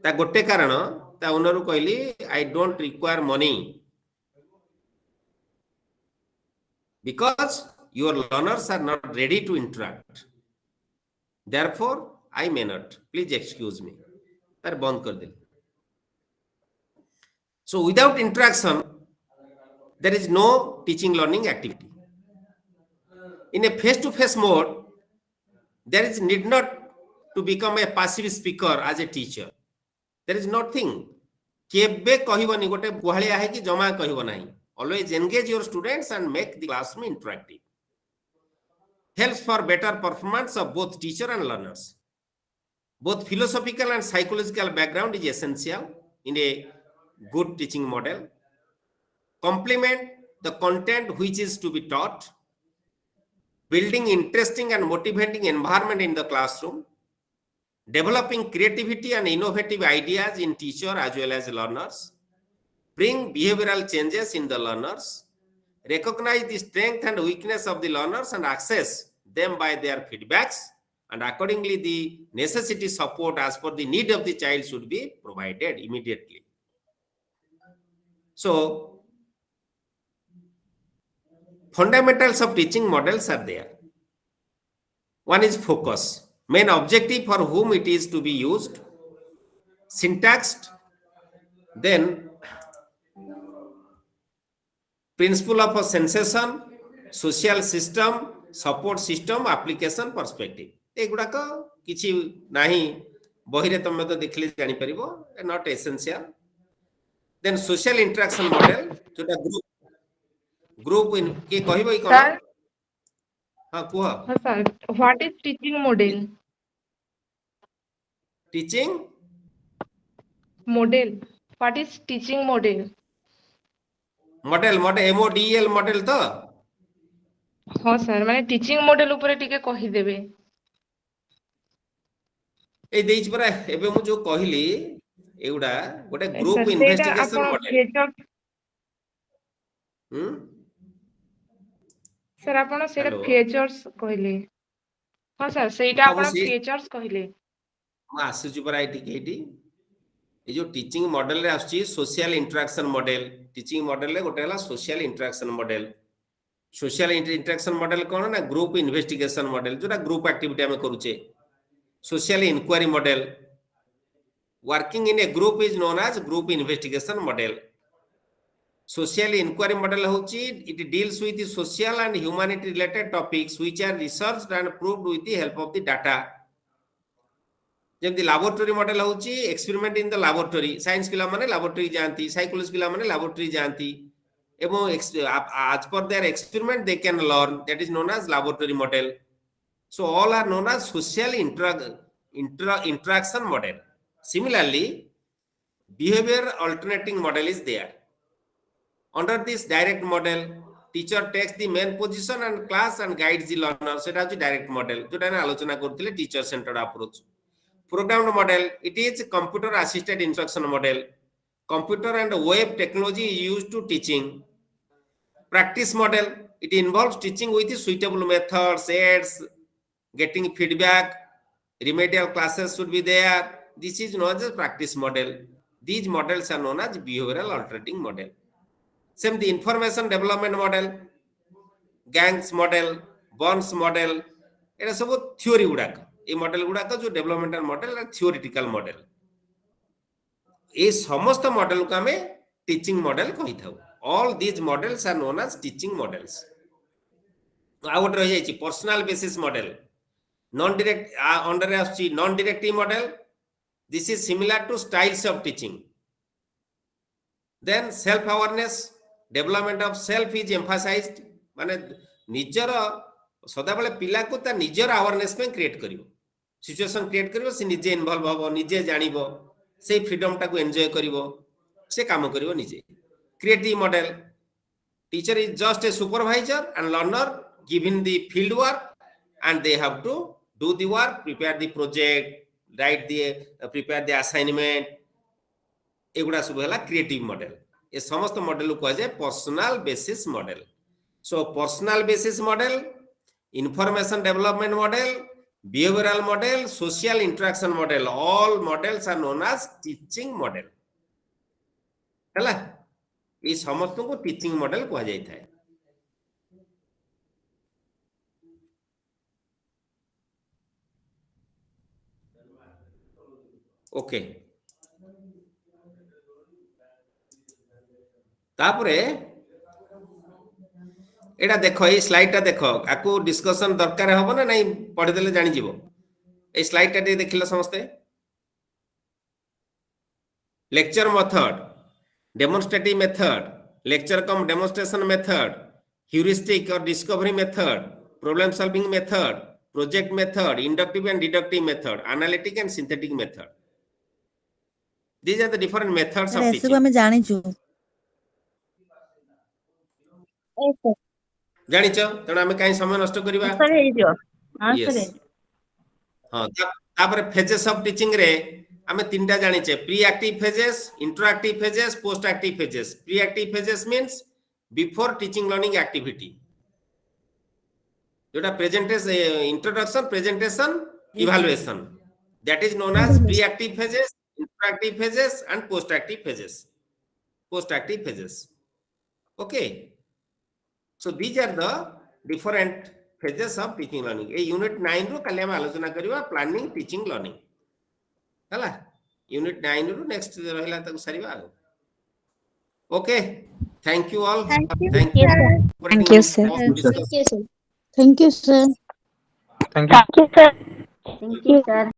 ତା ଗୋଟେ କାରଣ ତା ଓନରକୁ କହିଲି I don't require money because your learners are not ready to interact. Therefore, I may not. Please excuse me. तार बंद कर देली। So without interaction, there is no teaching learning activity. In a face-to-face mode, there is need not to become a passive speaker as a teacher. There is nothing. केबे कहिबनी गोटे गुहालिया है कि जमा कहिबो नाही. Always engage your students and make the classroom interactive. Helps for better performance of both teacher and learners. Both philosophical and psychological background is essential in a good teaching model. Complement the content which is to be taught. Building interesting and motivating environment in the classroom. Developing creativity and innovative ideas in teacher as well as learners. Bring behavioral changes in the learners. Recognize the strength and weakness of the learners and access them by their feedbacks, and accordingly the necessity support as per the need of the child should be provided immediately. So fundamentals of teaching models are there. One is focus, main objective for whom it is to be used, syntax, then principle of a sensation, social system, support system, application perspective. एगुड़ाक किछि नाही बहिरे तमे तो देखले जानि परिबो, not essential. Then social interaction model, जोटा group in के कहिबो इ कोन? हां कुह. हां sir, what is teaching model? Teaching model, what is teaching model? Model MODEL model तो हां सर, माने टीचिंग मॉडल ऊपर टिके कहि देबे। ए देइछ परा एबे मु जो कहिली एगुडा गोटे ग्रुप इन्वेस्टिगेशन मॉडल। सर आपण सेटा फीचर्स कहले। हां सर, सेटा आपण फीचर्स कहले। म आसुची परा एटी ए जो टीचिंग मॉडल रे आसुची social interaction model. Teaching model रे गोटे हला social interaction model. Social interaction model कोन ना ग्रुप इन्वेस्टिगेशन मॉडल जोटा ग्रुप एक्टिविटी हम करूचे। Social inquiry model, working in a group is known as group investigation model. Social inquiry model होची it deals with the social and humanity related topics which are researched and proved with the help of the data. जेमति laboratory model होची experiment in the laboratory, science पिला माने laboratory जानती, psychology पिला माने laboratory जानती एवं as per their experiment they can learn, that is known as laboratory model. So all are known as social interaction model. Similarly, behavior alternating model is there. Under this direct model, teacher takes the main position and class and guides the learner. सेटा होची direct model जोटा ने आलोचना करथिले teacher centered approach. Programmed model, it is computer assisted instruction model. Computer and web technology is used to teaching. Practice model, it involves teaching with suitable methods, aids, getting feedback, remedial classes should be there. This is known as practice model. These models are known as behavioral alternating model. Same the information development model, gangs model, bonds model, এটা सब theory गुड़ाक ये model गुड़ाक जो developmental model और theoretical model ये समस्त model को हमें teaching model कही थाउ. All these models are known as teaching models. आ गोटे रही जाइए personal basis model non direct under आछि non directive model this is similar to styles of teaching then self awareness development of self is emphasised माने निजर सदा बेले पिला को ता निजर अवेयरनेस में क्रिएट करिवो सिचुएशन क्रिएट करिवो से निजे इन्वॉल्व होबो निजे जानिबो से फ्रीडम टा को एन्जॉय करिवो से काम करिवो निजे creative model teacher is just a supervisor and learner given the field work and they have to do the work prepare the project write the prepare the assignment एगुड़ा सब है क्रिएटिव मॉडल ये समस्त model को जाए personal basis model so personal basis model information development model behavioural model social interaction model all models are known as teaching model हैला ये समस्त को टीचिंग मॉडल कहा जाय थाए ओके तापरे एटा देखो ये स्लाइड टा देखो आकु डिस्कशन दरकार हबो ना नहीं पढ़ि देले जानि जीवो ए स्लाइड टा देखिलो समस्ते lecture method demonstrative method lecture cum demonstration method heuristic or discovery method problem solving method project method inductive and deductive method analytic and synthetic method these are the different methods of teaching ଆମେ ଜାଣିଛୁ ଜାଣିଛ ତେଣୁ ଆମେ କାଇଁ ସମୟ ନଷ୍ଟ କରିବା sir हे दियो हां Yes. सर हां तापर फेजेस ऑफ टीचिंग रे ଆମେ ତିନଟା ଜାଣିଛେ pre active phases interactive phases post active phases pre active phases means before teaching learning activity जोटा presentation introduction presentation evaluation that is known as pre active phases interactive phases and post active phases okay so these are the different phases of teaching learning a unit 9 रो कल हम आलोचना करिवा planning teaching learning हला unit 9 रो next रहला तक सरीवा okay thank you all Thank you, sir. Yes, sir. Thank you, sir. Thank you. Thank you sir